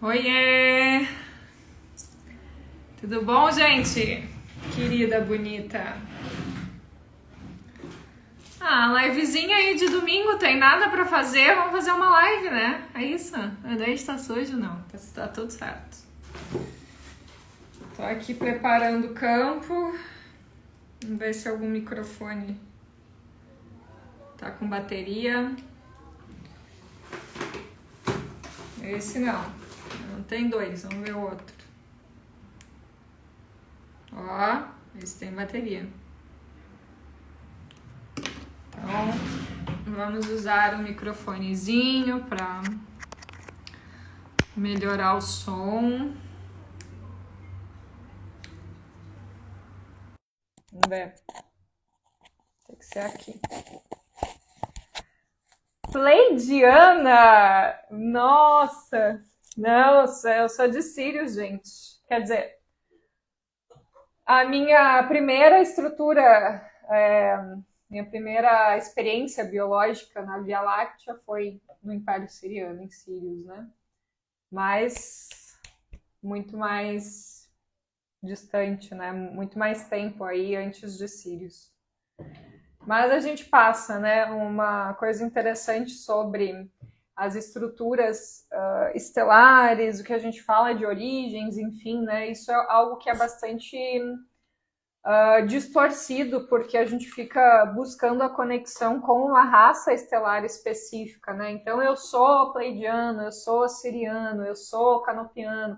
Oiê! Tudo bom, gente? Querida, bonita. Livezinha aí de domingo, tem nada pra fazer, vamos fazer uma live, né? É isso? A gente tá sujo, não. Tá tudo certo. Tô aqui preparando o campo. Vamos ver se algum microfone tá com bateria. Esse não. Não tem dois, vamos ver o outro. Ó, esse tem bateria. Então, vamos usar o microfonezinho para melhorar o som. Vamos ver. Tem que ser aqui. Pleidiana! Nossa! Eu sou de Sírios, gente. Quer dizer, a minha primeira estrutura, minha primeira experiência biológica na Via Láctea foi no Império Siriano, em Sírios, né? Mas muito mais distante, né? Muito mais tempo aí antes de Sírios. Mas a gente passa, né? Uma coisa interessante sobre as estruturas estelares, o que a gente fala de origens, enfim, né? Isso é algo que é bastante distorcido, porque a gente fica buscando a conexão com uma raça estelar específica, né? Então eu sou pleidiano, eu sou siriano, eu sou canopiano.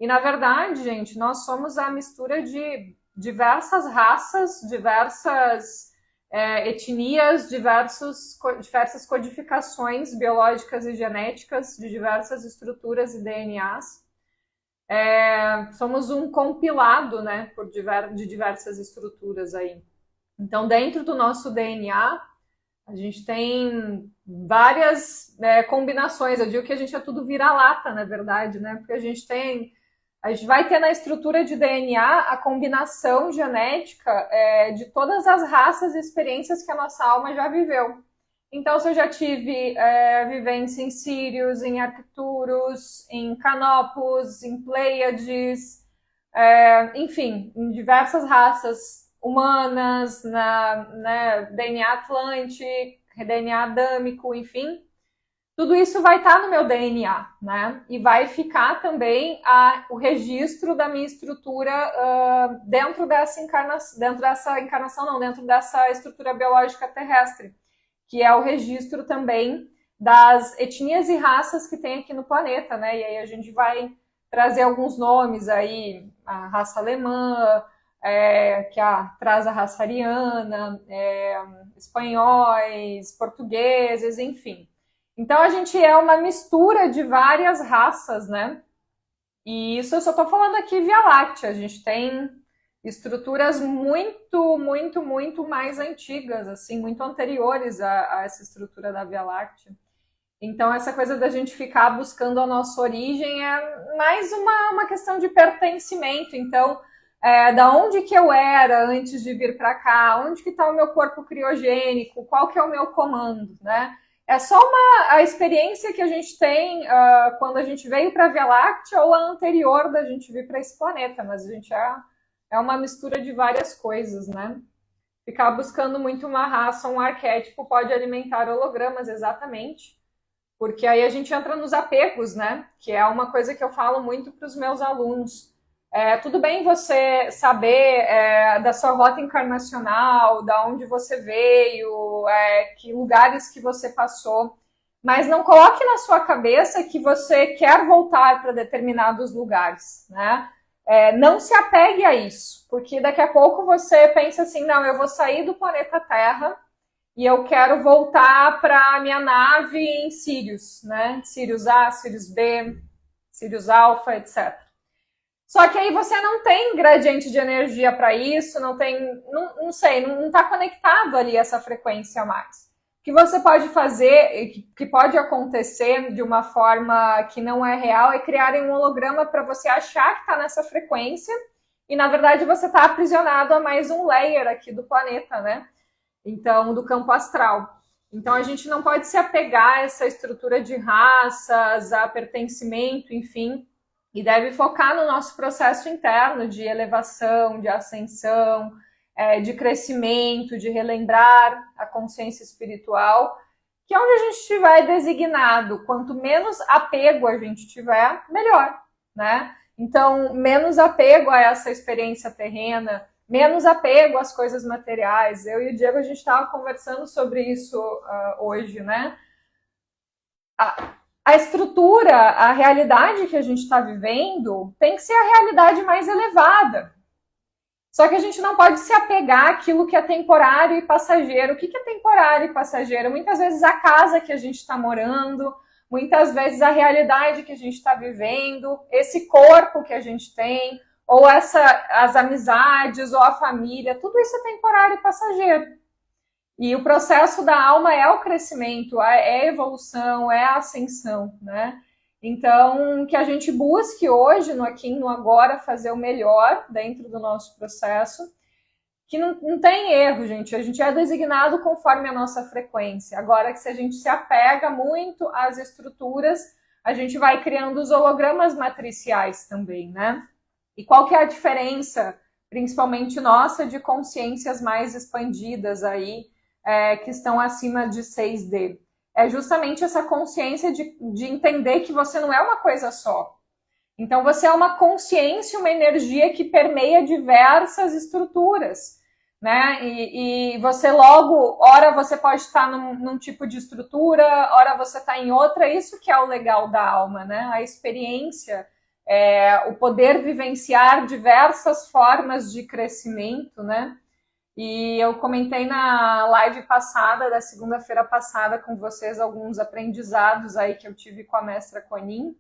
E na verdade, gente, nós somos a mistura de diversas raças, diversas etnias, diversas codificações biológicas e genéticas de diversas estruturas e DNAs. Somos um compilado, né, de diversas estruturas aí. Então, dentro do nosso DNA, a gente tem várias combinações. Eu digo que a gente é tudo vira-lata, na verdade, né? Porque a gente vai ter na estrutura de DNA a combinação genética de todas as raças e experiências que a nossa alma já viveu. Então, se eu já tive vivência em Sírios, em Arcturus, em Canopus, em Pleiades, enfim, em diversas raças humanas, DNA Atlântico, DNA Adâmico, enfim, tudo isso vai estar no meu DNA, né? E vai ficar também o registro da minha estrutura dentro dessa estrutura biológica terrestre, que é o registro também das etnias e raças que tem aqui no planeta, né? E aí a gente vai trazer alguns nomes aí, a raça alemã, que traz a raça ariana, espanhóis, portugueses, enfim. Então, a gente é uma mistura de várias raças, né? E isso eu só estou falando aqui Via Láctea. A gente tem estruturas muito, muito, muito mais antigas, assim, muito anteriores a essa estrutura da Via Láctea. Então, essa coisa da gente ficar buscando a nossa origem é mais uma questão de pertencimento. Então, da onde que eu era antes de vir para cá? Onde que está o meu corpo criogênico? Qual que é o meu comando, né? É só a experiência que a gente tem quando a gente veio para a Via Láctea ou a anterior da gente vir para esse planeta, mas a gente é uma mistura de várias coisas, né? Ficar buscando muito uma raça, um arquétipo pode alimentar hologramas, exatamente, porque aí a gente entra nos apegos, né? Que é uma coisa que eu falo muito para os meus alunos. Tudo bem você saber da sua rota encarnacional, da onde você veio, que lugares que você passou, mas não coloque na sua cabeça que você quer voltar para determinados lugares, né? Não se apegue a isso, porque daqui a pouco você pensa assim, não, eu vou sair do planeta Terra e eu quero voltar para a minha nave em Sirius, né? Sirius A, Sirius B, Sirius Alpha, etc. Só que aí você não tem gradiente de energia para isso, não está conectado ali essa frequência a mais. O que você pode fazer, que pode acontecer de uma forma que não é real, é criar um holograma para você achar que está nessa frequência e, na verdade, você está aprisionado a mais um layer aqui do planeta, né? Então, do campo astral. Então a gente não pode se apegar a essa estrutura de raças, a pertencimento, enfim, e deve focar no nosso processo interno de elevação, de ascensão, de crescimento, de relembrar a consciência espiritual, que é onde a gente estiver designado. Quanto menos apego a gente tiver, melhor, né? Então, menos apego a essa experiência terrena, menos apego às coisas materiais. Eu e o Diego, a gente estava conversando sobre isso hoje, né? A estrutura, a realidade que a gente está vivendo tem que ser a realidade mais elevada. Só que a gente não pode se apegar àquilo que é temporário e passageiro. O que é temporário e passageiro? Muitas vezes a casa que a gente está morando, muitas vezes a realidade que a gente está vivendo, esse corpo que a gente tem, ou as amizades, ou a família, tudo isso é temporário e passageiro. E o processo da alma é o crescimento, é a evolução, é a ascensão, né? Então, que a gente busque hoje, no aqui e no agora, fazer o melhor dentro do nosso processo, que não tem erro, gente. A gente é designado conforme a nossa frequência. Agora, que se a gente se apega muito às estruturas, a gente vai criando os hologramas matriciais também, né? E qual que é a diferença, principalmente nossa, de consciências mais expandidas aí, que estão acima de 6D? É justamente essa consciência de entender que você não é uma coisa só. Então, você é uma consciência, uma energia que permeia diversas estruturas, né? E você logo, ora você pode estar num tipo de estrutura, ora você está em outra. Isso que é o legal da alma, né? A experiência, o poder vivenciar diversas formas de crescimento, né? E eu comentei na live passada, da segunda-feira passada, com vocês, alguns aprendizados aí que eu tive com a mestra Kuan-Yin,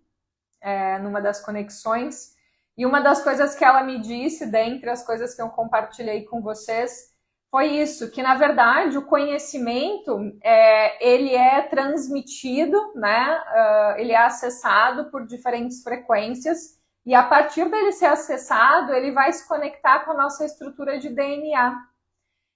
numa das conexões. E uma das coisas que ela me disse, dentre as coisas que eu compartilhei com vocês, foi isso, que na verdade o conhecimento, ele é transmitido, né? Ele é acessado por diferentes frequências, e a partir dele ser acessado, ele vai se conectar com a nossa estrutura de DNA.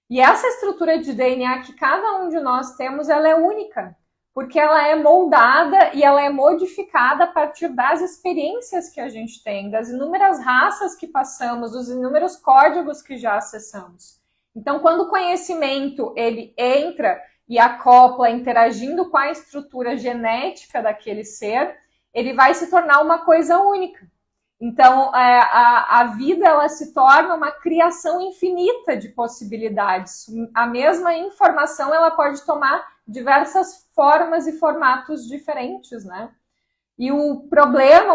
E essa estrutura de DNA que cada um de nós temos, ela é única, porque ela é moldada e ela é modificada a partir das experiências que a gente tem, das inúmeras raças que passamos, dos inúmeros códigos que já acessamos. Então, quando o conhecimento ele entra e acopla, interagindo com a estrutura genética daquele ser, ele vai se tornar uma coisa única. Então, a vida ela se torna uma criação infinita de possibilidades. A mesma informação ela pode tomar diversas formas e formatos diferentes, né? E o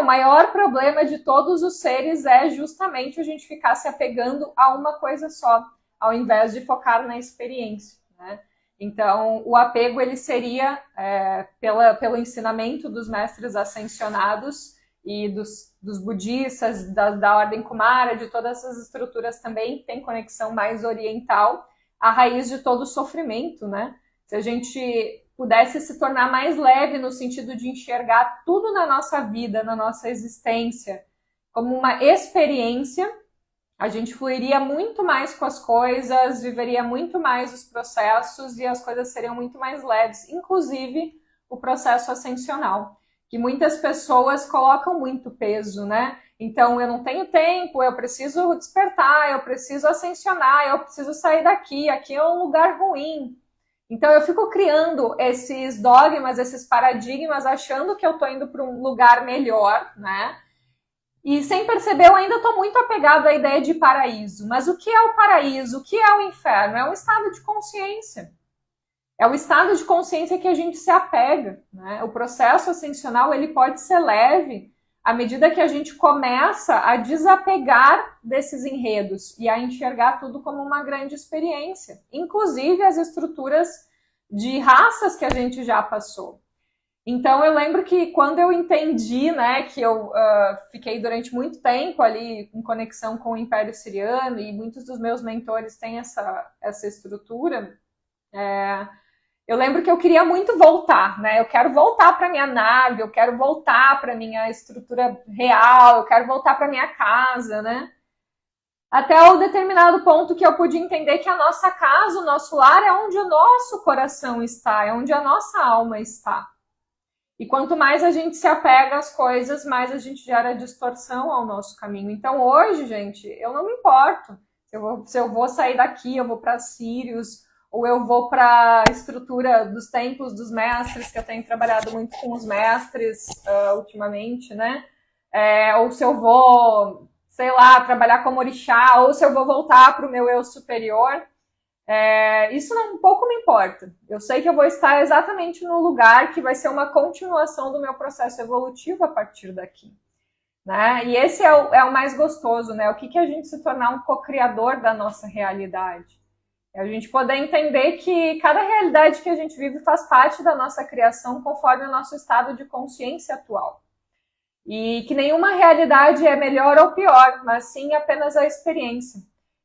maior problema de todos os seres é justamente a gente ficar se apegando a uma coisa só, ao invés de focar na experiência, né? Então, o apego ele seria, pelo ensinamento dos mestres ascensionados e dos budistas, da ordem Kumara, de todas essas estruturas também tem conexão mais oriental, a raiz de todo o sofrimento, né? Se a gente pudesse se tornar mais leve no sentido de enxergar tudo na nossa vida, na nossa existência, como uma experiência, a gente fluiria muito mais com as coisas, viveria muito mais os processos e as coisas seriam muito mais leves, inclusive o processo ascensional, que muitas pessoas colocam muito peso, né? Então, eu não tenho tempo, eu preciso despertar, eu preciso ascensionar, eu preciso sair daqui, aqui é um lugar ruim. Então, eu fico criando esses dogmas, esses paradigmas, achando que eu estou indo para um lugar melhor, né? E sem perceber, eu ainda estou muito apegado à ideia de paraíso. Mas o que é o paraíso? O que é o inferno? É um estado de consciência. É o estado de consciência que a gente se apega, né? O processo ascensional ele pode ser leve à medida que a gente começa a desapegar desses enredos e a enxergar tudo como uma grande experiência, inclusive as estruturas de raças que a gente já passou. Então, eu lembro que quando eu entendi, né, que eu fiquei durante muito tempo ali em conexão com o Império Siriano e muitos dos meus mentores têm essa estrutura, eu lembro que eu queria muito voltar, né? Eu quero voltar para minha nave, eu quero voltar para minha estrutura real, eu quero voltar para minha casa, né? até o determinado ponto que eu pude entender que a nossa casa, o nosso lar, é onde o nosso coração está, é onde a nossa alma está. E quanto mais a gente se apega às coisas, mais a gente gera distorção ao nosso caminho. Então hoje, gente, eu não me importo se eu vou sair daqui, eu vou para Sirius, ou eu vou para a estrutura dos templos dos mestres, que eu tenho trabalhado muito com os mestres ultimamente, né? Ou se eu vou, sei lá, trabalhar como orixá, ou se eu vou voltar para o meu eu superior. Isso um pouco me importa. Eu sei que eu vou estar exatamente no lugar que vai ser uma continuação do meu processo evolutivo a partir daqui. Né? E esse é o mais gostoso, né? O que a gente se tornar um co-criador da nossa realidade. É a gente poder entender que cada realidade que a gente vive faz parte da nossa criação conforme o nosso estado de consciência atual. E que nenhuma realidade é melhor ou pior, mas sim apenas a experiência.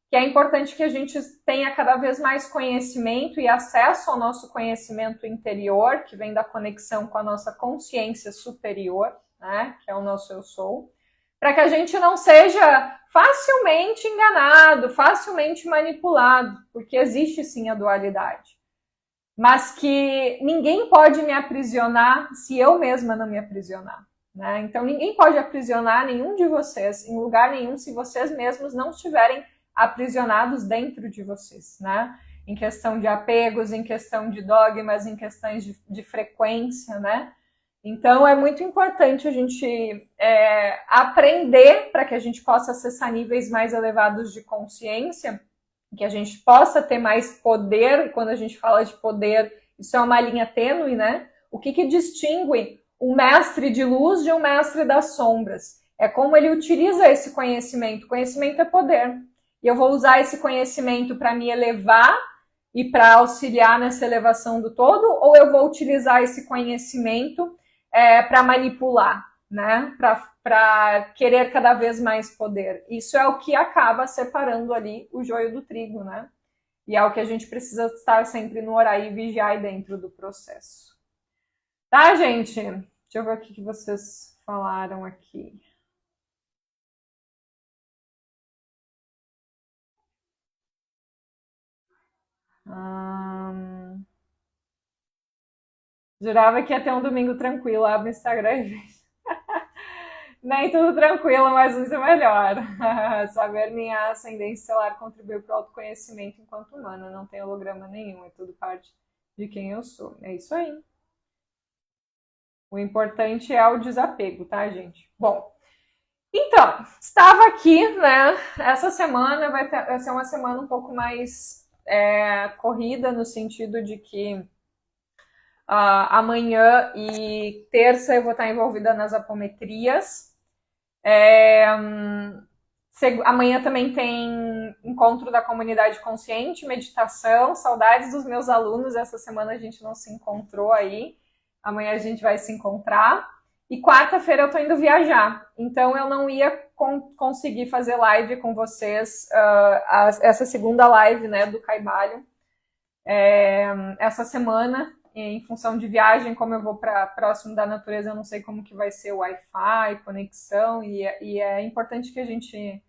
Que é importante que a gente tenha cada vez mais conhecimento e acesso ao nosso conhecimento interior, que vem da conexão com a nossa consciência superior, né, que é o nosso eu sou, para que a gente não seja facilmente enganado, facilmente manipulado, porque existe sim a dualidade. Mas que ninguém pode me aprisionar se eu mesma não me aprisionar. Né? Então ninguém pode aprisionar nenhum de vocês em lugar nenhum se vocês mesmos não estiverem aprisionados dentro de vocês, né? Em questão de apegos, em questão de dogmas, em questões de frequência, né? Então é muito importante a gente aprender para que a gente possa acessar níveis mais elevados de consciência, que a gente possa ter mais poder. Quando a gente fala de poder, isso é uma linha tênue, né? O que distingue um mestre de luz de um mestre das sombras? É como ele utiliza esse conhecimento. Conhecimento é poder. E eu vou usar esse conhecimento para me elevar e para auxiliar nessa elevação do todo, ou eu vou utilizar esse conhecimento para manipular, né? Para querer cada vez mais poder. Isso é o que acaba separando ali o joio do trigo, né? E é o que a gente precisa estar sempre no orar e vigiar dentro do processo. Tá, gente? Deixa eu ver o que vocês falaram aqui. Jurava que ia ter um domingo tranquilo, abre o Instagram e vejo. Nem tudo tranquilo, mas isso é melhor. Saber minha ascendência estelar contribuiu para o autoconhecimento enquanto humana. Não tem holograma nenhum, é tudo parte de quem eu sou. É isso aí. O importante é o desapego, tá, gente? Bom, então, estava aqui, né? Essa semana vai ser uma semana um pouco mais corrida, no sentido de que amanhã e terça eu vou estar envolvida nas apometrias. Amanhã também tem encontro da comunidade consciente, meditação, saudades dos meus alunos. Essa semana a gente não se encontrou aí. Amanhã a gente vai se encontrar. E quarta-feira eu tô indo viajar. Então eu não ia conseguir fazer live com vocês, essa segunda live, né, do Caibalho, essa semana, em função de viagem. Como eu vou para próximo da natureza, eu não sei como que vai ser o Wi-Fi, conexão, e é importante que a gente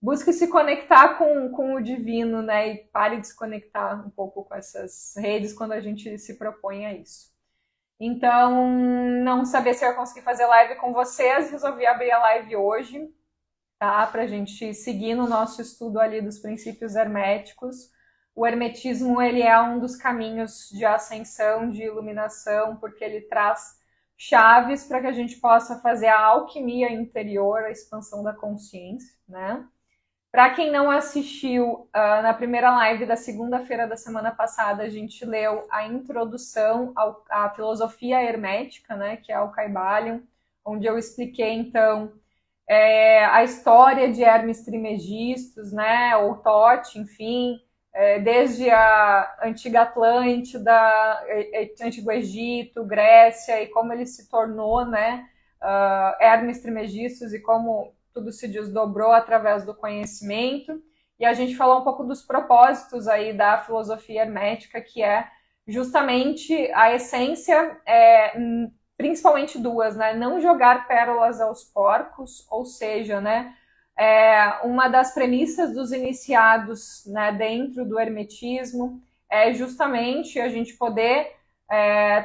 busque se conectar com o divino, né, e pare de se conectar um pouco com essas redes quando a gente se propõe a isso. Então, não sabia se eu ia conseguir fazer live com vocês, resolvi abrir a live hoje, tá? Pra gente seguir no nosso estudo ali dos princípios herméticos. O hermetismo, ele é um dos caminhos de ascensão, de iluminação, porque ele traz chaves para que a gente possa fazer a alquimia interior, a expansão da consciência, né? Para quem não assistiu, na primeira live da segunda-feira da semana passada, a gente leu a introdução à filosofia hermética, né, que é o Kybalion, onde eu expliquei, então, a história de Hermes Trismegistus, né, ou Tote, enfim, desde a antiga Atlântida, Antigo Egito, Grécia, e como ele se tornou, né, Hermes Trismegistus, e como tudo se desdobrou através do conhecimento. E a gente falou um pouco dos propósitos aí da filosofia hermética, que é justamente a essência, principalmente duas, né? Não jogar pérolas aos porcos, ou seja, né, uma das premissas dos iniciados, né, dentro do hermetismo é justamente a gente poder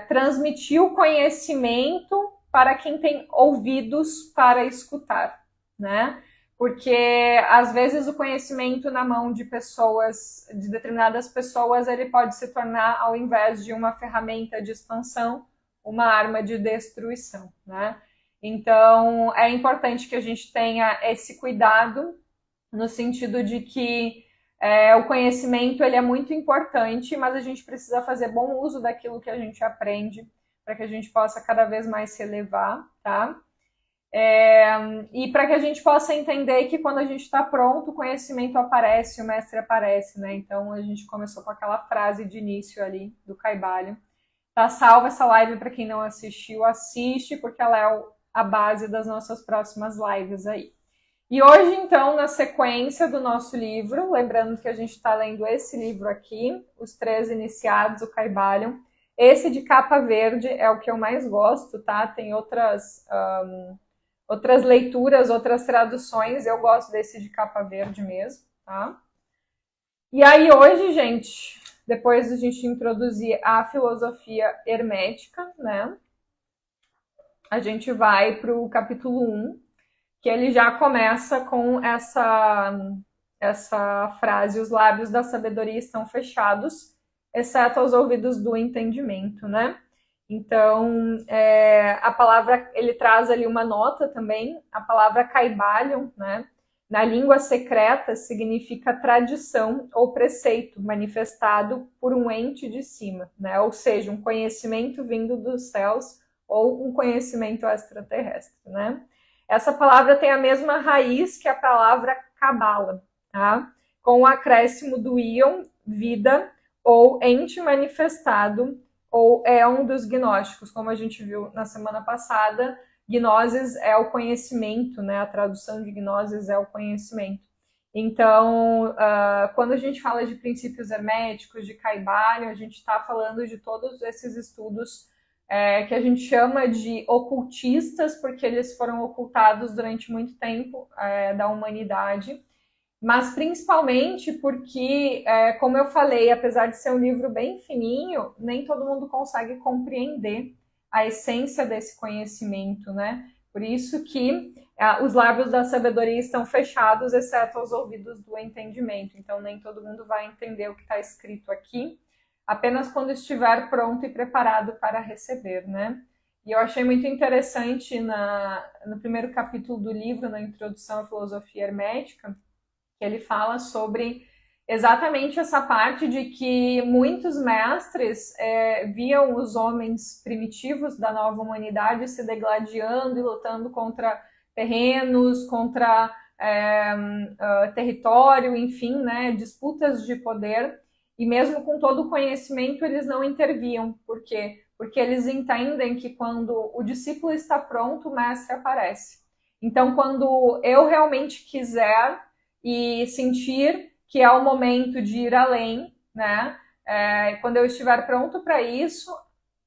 transmitir o conhecimento para quem tem ouvidos para escutar, né? Porque às vezes o conhecimento na mão de pessoas, de determinadas pessoas, ele pode se tornar, ao invés de uma ferramenta de expansão, uma arma de destruição, né? Então é importante que a gente tenha esse cuidado no sentido de que o conhecimento ele é muito importante, mas a gente precisa fazer bom uso daquilo que a gente aprende para que a gente possa cada vez mais se elevar, tá? E para que a gente possa entender que quando a gente está pronto, o conhecimento aparece, o mestre aparece, né? Então a gente começou com aquela frase de início ali do Kaivalho. Tá salva essa live para quem não assistiu, assiste, porque ela é a base das nossas próximas lives aí. E hoje, então, na sequência do nosso livro, lembrando que a gente está lendo esse livro aqui, Os Três Iniciados, o Kaivalho. Esse de capa verde é o que eu mais gosto, tá? Tem outras leituras, outras traduções, eu gosto desse de capa verde mesmo, tá? E aí hoje, gente, depois de a gente introduzir a filosofia hermética, né? A gente vai para o capítulo 1, que ele já começa com essa frase: os lábios da sabedoria estão fechados, exceto aos ouvidos do entendimento, né? Então, a palavra, ele traz ali uma nota também, a palavra Kaivalho, né? Na língua secreta significa tradição ou preceito manifestado por um ente de cima, né? Ou seja, um conhecimento vindo dos céus ou um conhecimento extraterrestre, né? Essa palavra tem a mesma raiz que a palavra Cabala, tá? Com o acréscimo do íon, vida, ou ente manifestado, ou éon dos gnósticos, como a gente viu na semana passada. Gnosis é o conhecimento, né? A tradução de gnosis é o conhecimento. Então, quando a gente fala de princípios herméticos, de Kaivalho, a gente está falando de todos esses estudos que a gente chama de ocultistas, porque eles foram ocultados durante muito tempo da humanidade, mas principalmente porque, como eu falei, apesar de ser um livro bem fininho, nem todo mundo consegue compreender a essência desse conhecimento, né? Por isso que os lábios da sabedoria estão fechados, exceto aos ouvidos do entendimento. Então, nem todo mundo vai entender o que está escrito aqui, apenas quando estiver pronto e preparado para receber, né? E eu achei muito interessante no primeiro capítulo do livro, na introdução à filosofia hermética, que ele fala sobre exatamente essa parte de que muitos mestres viam os homens primitivos da nova humanidade se degladiando e lutando contra terrenos, contra território, enfim, né, disputas de poder. E mesmo com todo o conhecimento, eles não interviam. Por quê? Porque eles entendem que quando o discípulo está pronto, o mestre aparece. Então, quando eu realmente quiser e sentir que é o momento de ir além, né? Quando eu estiver pronto para isso,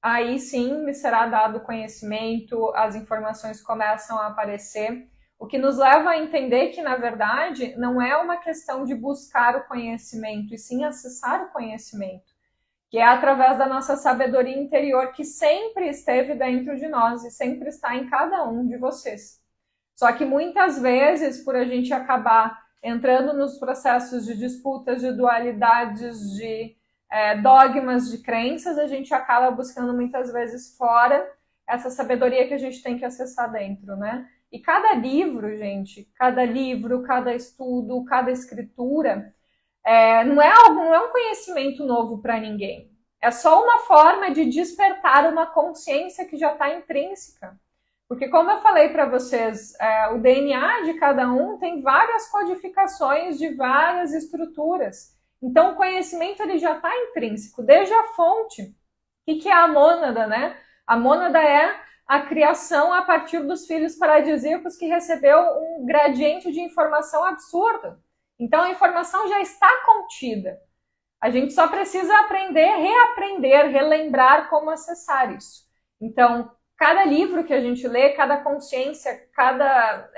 aí sim me será dado conhecimento, as informações começam a aparecer. O que nos leva a entender que, na verdade, não é uma questão de buscar o conhecimento, e sim acessar o conhecimento, que é através da nossa sabedoria interior, que sempre esteve dentro de nós e sempre está em cada um de vocês. Só que muitas vezes, por a gente acabar entrando nos processos de disputas, de dualidades, de dogmas, de crenças, a gente acaba buscando muitas vezes fora essa sabedoria que a gente tem que acessar dentro, né? E cada livro, gente, cada livro, cada estudo, cada escritura, não é um conhecimento novo para ninguém. É só uma forma de despertar uma consciência que já está intrínseca. Porque, como eu falei para vocês, o DNA de cada um tem várias codificações de várias estruturas. Então, o conhecimento ele já está intrínseco, desde a fonte. O que é a mônada, né? A mônada é a criação a partir dos filhos paradisíacos que recebeu um gradiente de informação absurdo. Então, a informação já está contida. A gente só precisa aprender, reaprender, relembrar como acessar isso. Então, cada livro que a gente lê, cada consciência, cada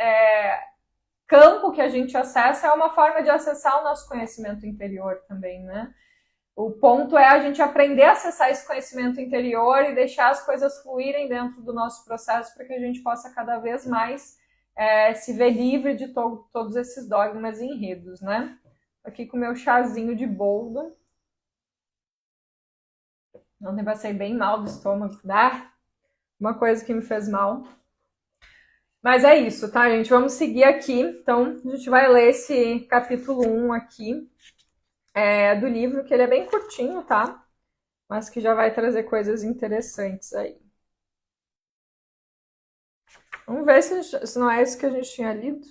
campo que a gente acessa é uma forma de acessar o nosso conhecimento interior também, né? O ponto é a gente aprender a acessar esse conhecimento interior e deixar as coisas fluírem dentro do nosso processo para que a gente possa cada vez mais se ver livre de todos esses dogmas e enredos, né? Aqui com o meu chazinho de boldo. Ontem passei bem mal do estômago, né? Uma coisa que me fez mal. Mas é isso, tá, gente? Vamos seguir aqui. Então, a gente vai ler esse capítulo 1 aqui do livro, que ele é bem curtinho, tá? Mas que já vai trazer coisas interessantes aí. Vamos ver se não é isso que a gente tinha lido.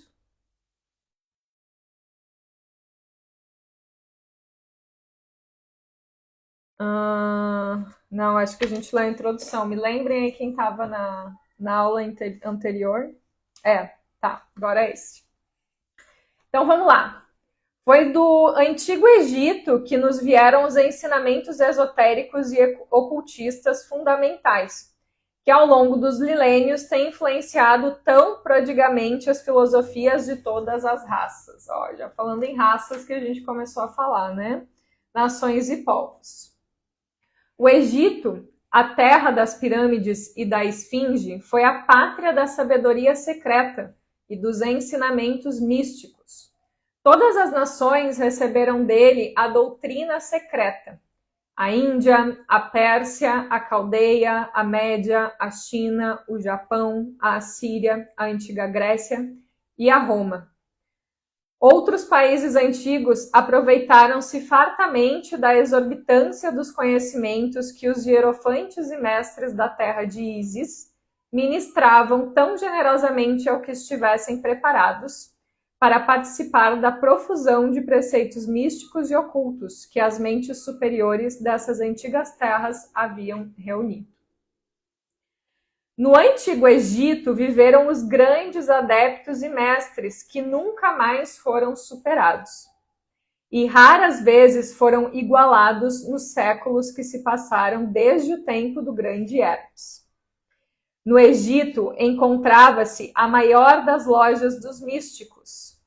Não, acho que a gente lê a introdução. Me lembrem aí quem estava na aula anterior. Tá, agora é esse. Então vamos lá. Foi do Antigo Egito que nos vieram os ensinamentos esotéricos e ocultistas fundamentais, que ao longo dos milênios têm influenciado tão prodigamente as filosofias de todas as raças. Ó, já falando em raças que a gente começou a falar, né? Nações e povos. O Egito, a terra das pirâmides e da esfinge, foi a pátria da sabedoria secreta e dos ensinamentos místicos. Todas as nações receberam dele a doutrina secreta. A Índia, a Pérsia, a Caldeia, a Média, a China, o Japão, a Assíria, a antiga Grécia e a Roma. Outros países antigos aproveitaram-se fartamente da exorbitância dos conhecimentos que os hierofantes e mestres da terra de Ísis ministravam tão generosamente ao que estivessem preparados para participar da profusão de preceitos místicos e ocultos que as mentes superiores dessas antigas terras haviam reunido. No Antigo Egito viveram os grandes adeptos e mestres que nunca mais foram superados. E raras vezes foram igualados nos séculos que se passaram desde o tempo do grande Hermes. No Egito encontrava-se a maior das lojas dos místicos.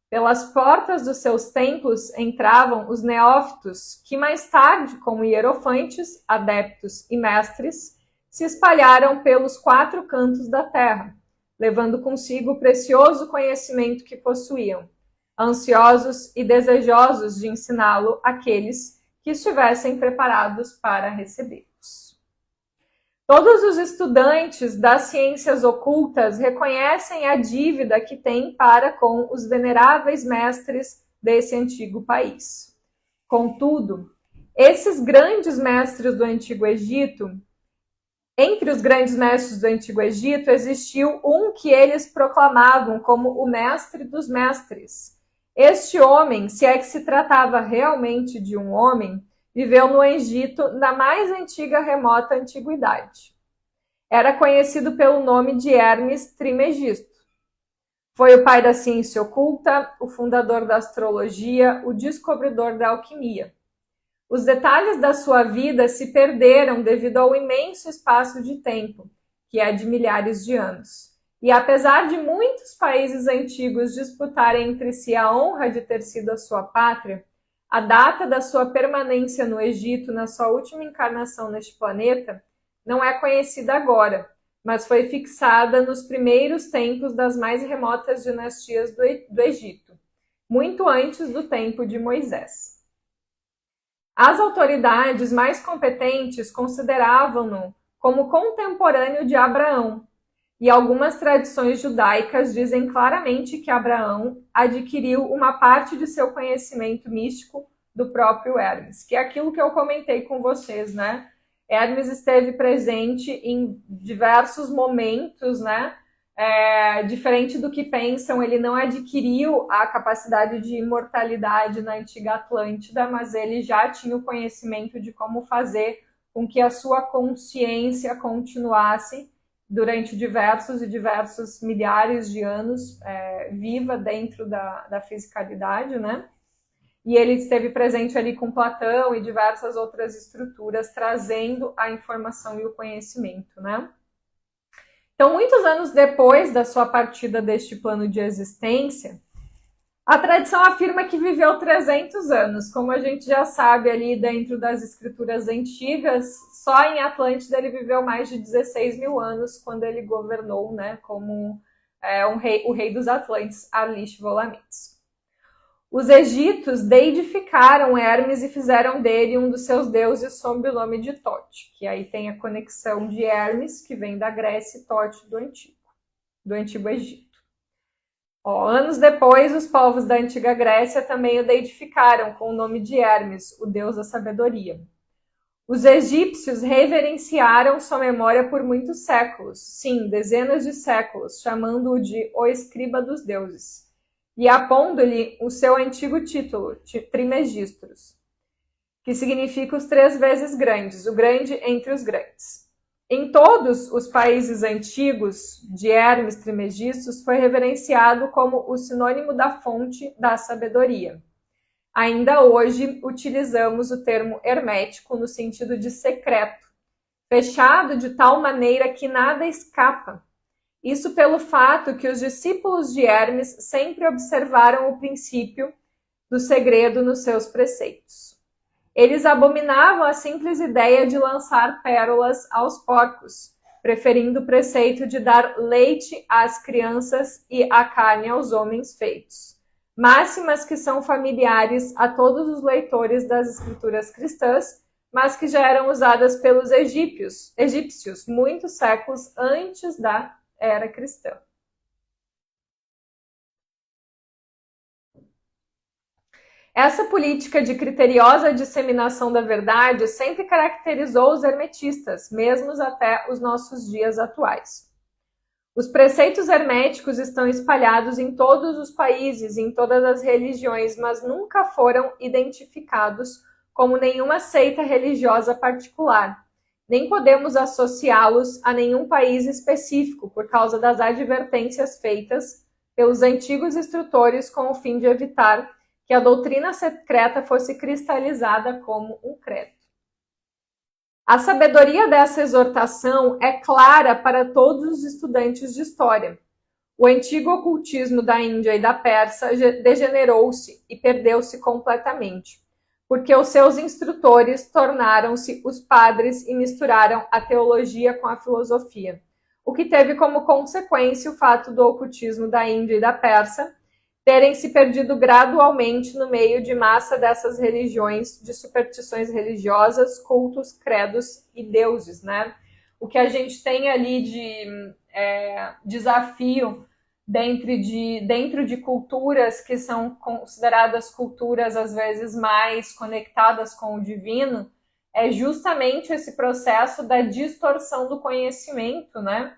Pelas portas dos seus templos entravam os neófitos, que mais tarde, como hierofantes, adeptos e mestres, se espalharam pelos 4 cantos da terra, levando consigo o precioso conhecimento que possuíam, ansiosos e desejosos de ensiná-lo àqueles que estivessem preparados para recebê-los. Todos os estudantes das ciências ocultas reconhecem a dívida que têm para com os veneráveis mestres desse antigo país. Contudo, esses grandes mestres do Antigo Egito, entre os grandes mestres do Antigo Egito, existiu um que eles proclamavam como o mestre dos mestres. Este homem, se é que se tratava realmente de um homem, viveu no Egito na mais antiga remota antiguidade. Era conhecido pelo nome de Hermes Trimegisto. Foi o pai da ciência oculta, o fundador da astrologia, o descobridor da alquimia. Os detalhes da sua vida se perderam devido ao imenso espaço de tempo, que é de milhares de anos. E apesar de muitos países antigos disputarem entre si a honra de ter sido a sua pátria, a data da sua permanência no Egito na sua última encarnação neste planeta não é conhecida agora, mas foi fixada nos primeiros tempos das mais remotas dinastias do Egito, muito antes do tempo de Moisés. As autoridades mais competentes consideravam-no como contemporâneo de Abraão, e algumas tradições judaicas dizem claramente que Abraão adquiriu uma parte de seu conhecimento místico do próprio Hermes, que é aquilo que eu comentei com vocês, né? Hermes esteve presente em diversos momentos, né? Diferente do que pensam, ele não adquiriu a capacidade de imortalidade na antiga Atlântida, mas ele já tinha o conhecimento de como fazer com que a sua consciência continuasse durante diversos milhares de anos viva dentro da fisicalidade, né? E ele esteve presente ali com Platão e diversas outras estruturas, trazendo a informação e o conhecimento, né? Então, muitos anos depois da sua partida deste plano de existência, A tradição afirma que viveu 300 anos. Como a gente já sabe ali dentro das escrituras antigas, só em Atlântida ele viveu mais de 16 mil anos quando ele governou, né, como o rei dos Atlantes, Ar-Lish-Volamites. Os egípcios deidificaram Hermes e fizeram dele um dos seus deuses sob o nome de Tote, que aí tem a conexão de Hermes, que vem da Grécia, e Tote do Antigo Egito. Anos depois, os povos da Antiga Grécia também o deidificaram com o nome de Hermes, o deus da sabedoria. Os egípcios reverenciaram sua memória por muitos séculos, sim, dezenas de séculos, chamando-o de o escriba dos deuses, e apondo-lhe o seu antigo título, Trimegistros, que significa os 3 vezes grandes, o grande entre os grandes. Em todos os países antigos de Hermes Trismegistus foi reverenciado como o sinônimo da fonte da sabedoria. Ainda hoje utilizamos o termo hermético no sentido de secreto, fechado de tal maneira que nada escapa. Isso pelo fato que os discípulos de Hermes sempre observaram o princípio do segredo nos seus preceitos. Eles abominavam a simples ideia de lançar pérolas aos porcos, preferindo o preceito de dar leite às crianças e a carne aos homens feitos. Máximas que são familiares a todos os leitores das escrituras cristãs, mas que já eram usadas pelos egípcios muitos séculos antes da era cristã. Essa política de criteriosa disseminação da verdade sempre caracterizou os hermetistas, mesmo até os nossos dias atuais. Os preceitos herméticos estão espalhados em todos os países, em todas as religiões, mas nunca foram identificados como nenhuma seita religiosa particular. Nem podemos associá-los a nenhum país específico, por causa das advertências feitas pelos antigos instrutores com o fim de evitar que a doutrina secreta fosse cristalizada como um credo. A sabedoria dessa exortação é clara para todos os estudantes de história. O antigo ocultismo da Índia e da Pérsia degenerou-se e perdeu-se completamente, porque os seus instrutores tornaram-se os padres e misturaram a teologia com a filosofia, o que teve como consequência o fato do ocultismo da Índia e da Pérsia terem se perdido gradualmente no meio de massa dessas religiões, de superstições religiosas, cultos, credos e deuses, né? O que a gente tem ali de desafio dentro de culturas que são consideradas culturas, às vezes, mais conectadas com o divino, é justamente esse processo da distorção do conhecimento, né?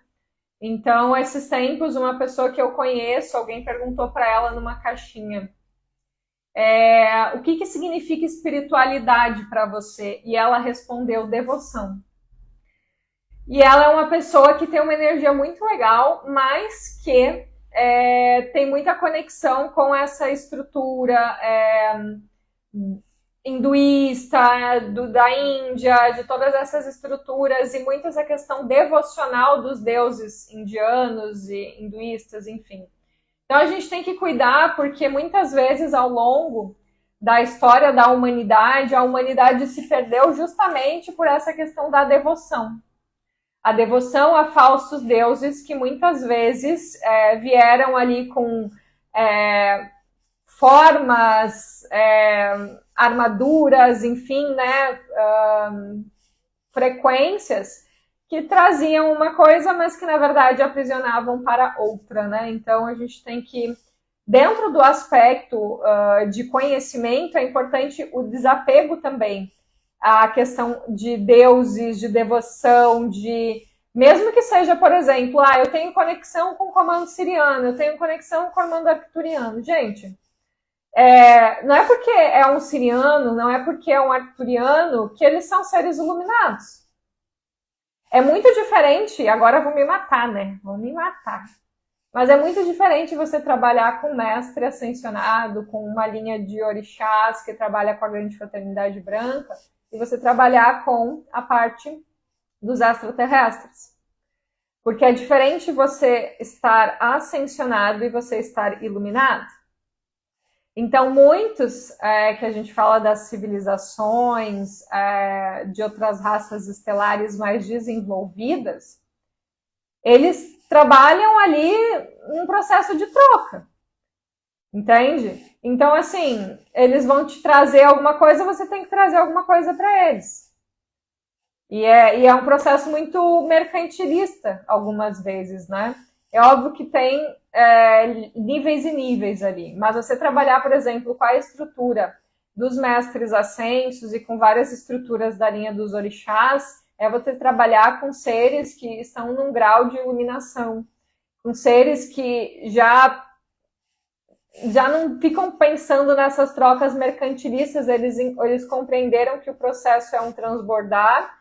Então, esses tempos, uma pessoa que eu conheço, alguém perguntou para ela numa caixinha, o que significa espiritualidade para você? E ela respondeu, devoção. E ela é uma pessoa que tem uma energia muito legal, mas que tem muita conexão com essa estrutura hinduísta, da Índia, de todas essas estruturas, e muito essa questão devocional dos deuses indianos e hinduístas, enfim. Então a gente tem que cuidar, porque muitas vezes ao longo da história da humanidade, a humanidade se perdeu justamente por essa questão da devoção. A devoção a falsos deuses que muitas vezes vieram ali com formas, armaduras, enfim, né, frequências que traziam uma coisa, mas que na verdade aprisionavam para outra, né? Então a gente tem que, dentro do aspecto de conhecimento, é importante o desapego também, a questão de deuses, de devoção, mesmo que seja, por exemplo, eu tenho conexão com o comando siriano, eu tenho conexão com o comando arcturiano. Gente, não é porque é um siriano, não é porque é um arcturiano que eles são seres iluminados. É muito diferente, agora vão me matar, né? Vão me matar. Mas é muito diferente você trabalhar com um mestre ascensionado, com uma linha de orixás que trabalha com a grande fraternidade branca, e você trabalhar com a parte dos extraterrestres. Porque é diferente você estar ascensionado e você estar iluminado. Então, muitos que a gente fala das civilizações, de outras raças estelares mais desenvolvidas, eles trabalham ali um processo de troca, entende? Então, assim, eles vão te trazer alguma coisa, você tem que trazer alguma coisa para eles. E é um processo muito mercantilista, algumas vezes, né? É óbvio que tem níveis e níveis ali, mas você trabalhar, por exemplo, com a estrutura dos mestres ascensos e com várias estruturas da linha dos orixás, é você trabalhar com seres que estão num grau de iluminação, com seres que já não ficam pensando nessas trocas mercantilistas, eles compreenderam que o processo é um transbordar,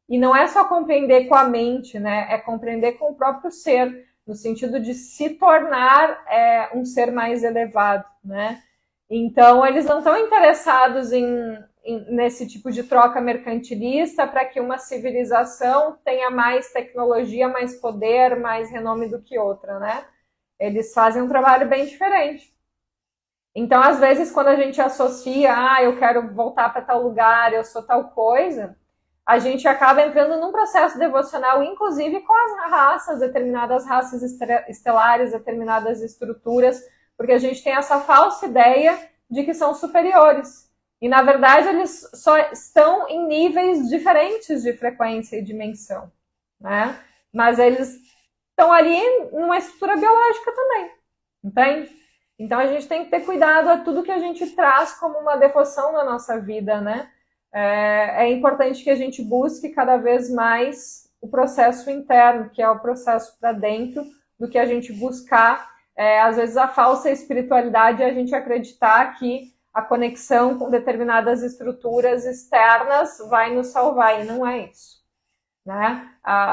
e não é só compreender com a mente, né? É compreender com o próprio ser, no sentido de se tornar um ser mais elevado, né? Então, eles não estão interessados nesse tipo de troca mercantilista para que uma civilização tenha mais tecnologia, mais poder, mais renome do que outra, né? Eles fazem um trabalho bem diferente. Então, às vezes, quando a gente associa, eu quero voltar para tal lugar, eu sou tal coisa, a gente acaba entrando num processo devocional, inclusive com as raças, determinadas raças estelares, determinadas estruturas, porque a gente tem essa falsa ideia de que são superiores. E, na verdade, eles só estão em níveis diferentes de frequência e dimensão, né? Mas eles estão ali numa estrutura biológica também, entende? Então, a gente tem que ter cuidado a tudo que a gente traz como uma devoção na nossa vida, né? É importante que a gente busque cada vez mais o processo interno, que é o processo para dentro, do que a gente buscar, às vezes, a falsa espiritualidade é a gente acreditar que a conexão com determinadas estruturas externas vai nos salvar, e não é isso, né?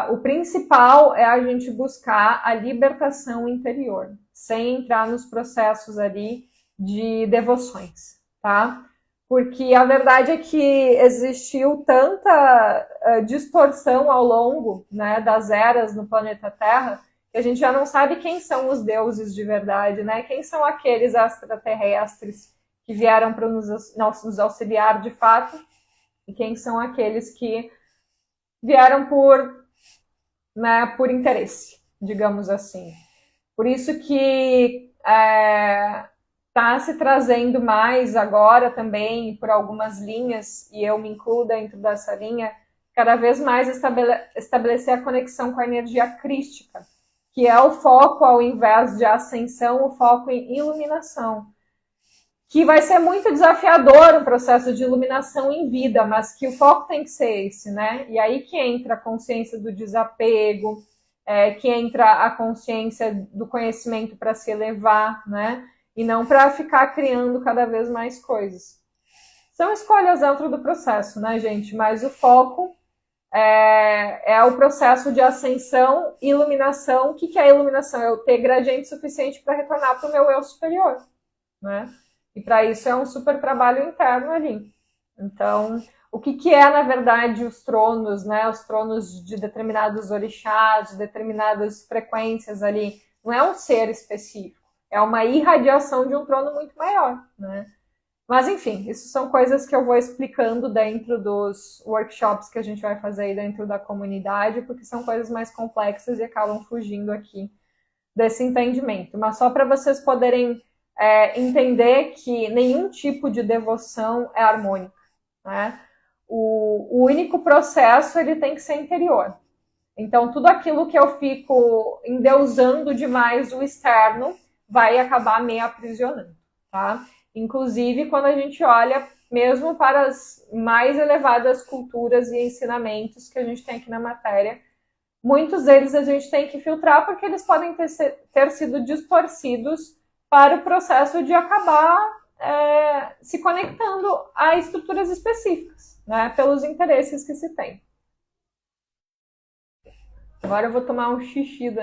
O principal é a gente buscar a libertação interior, sem entrar nos processos ali de devoções, tá? Porque a verdade é que existiu tanta distorção ao longo, né, das eras no planeta Terra, que a gente já não sabe quem são os deuses de verdade, né? Quem são aqueles extraterrestres que vieram para nos auxiliar de fato, e quem são aqueles que vieram por interesse, digamos assim. Por isso que está se trazendo mais agora também por algumas linhas, e eu me incluo dentro dessa linha, cada vez mais estabelecer a conexão com a energia crística, que é o foco, ao invés de ascensão, o foco em iluminação. Que vai ser muito desafiador o processo de iluminação em vida, mas que o foco tem que ser esse, né? E aí que entra a consciência do desapego, que entra a consciência do conhecimento para se elevar, né? E não para ficar criando cada vez mais coisas. São escolhas dentro do processo, né, gente? Mas o foco é o processo de ascensão e iluminação. O que é iluminação? É eu ter gradiente suficiente para retornar para o meu eu superior, né? E para isso é um super trabalho interno ali. Então, o que é, na verdade, os tronos, né? Os tronos de determinados orixás, de determinadas frequências ali. Não é um ser específico. É uma irradiação de um trono muito maior, né? Mas, enfim, isso são coisas que eu vou explicando dentro dos workshops que a gente vai fazer aí dentro da comunidade, porque são coisas mais complexas e acabam fugindo aqui desse entendimento. Mas só para vocês poderem entender que nenhum tipo de devoção é harmônica, né? O único processo ele tem que ser interior. Então, tudo aquilo que eu fico endeusando demais o externo vai acabar me aprisionando, tá? Inclusive, quando a gente olha mesmo para as mais elevadas culturas e ensinamentos que a gente tem aqui na matéria, muitos deles a gente tem que filtrar porque eles podem ter sido distorcidos para o processo de acabar se conectando a estruturas específicas, né, pelos interesses que se tem. Agora eu vou tomar um xixi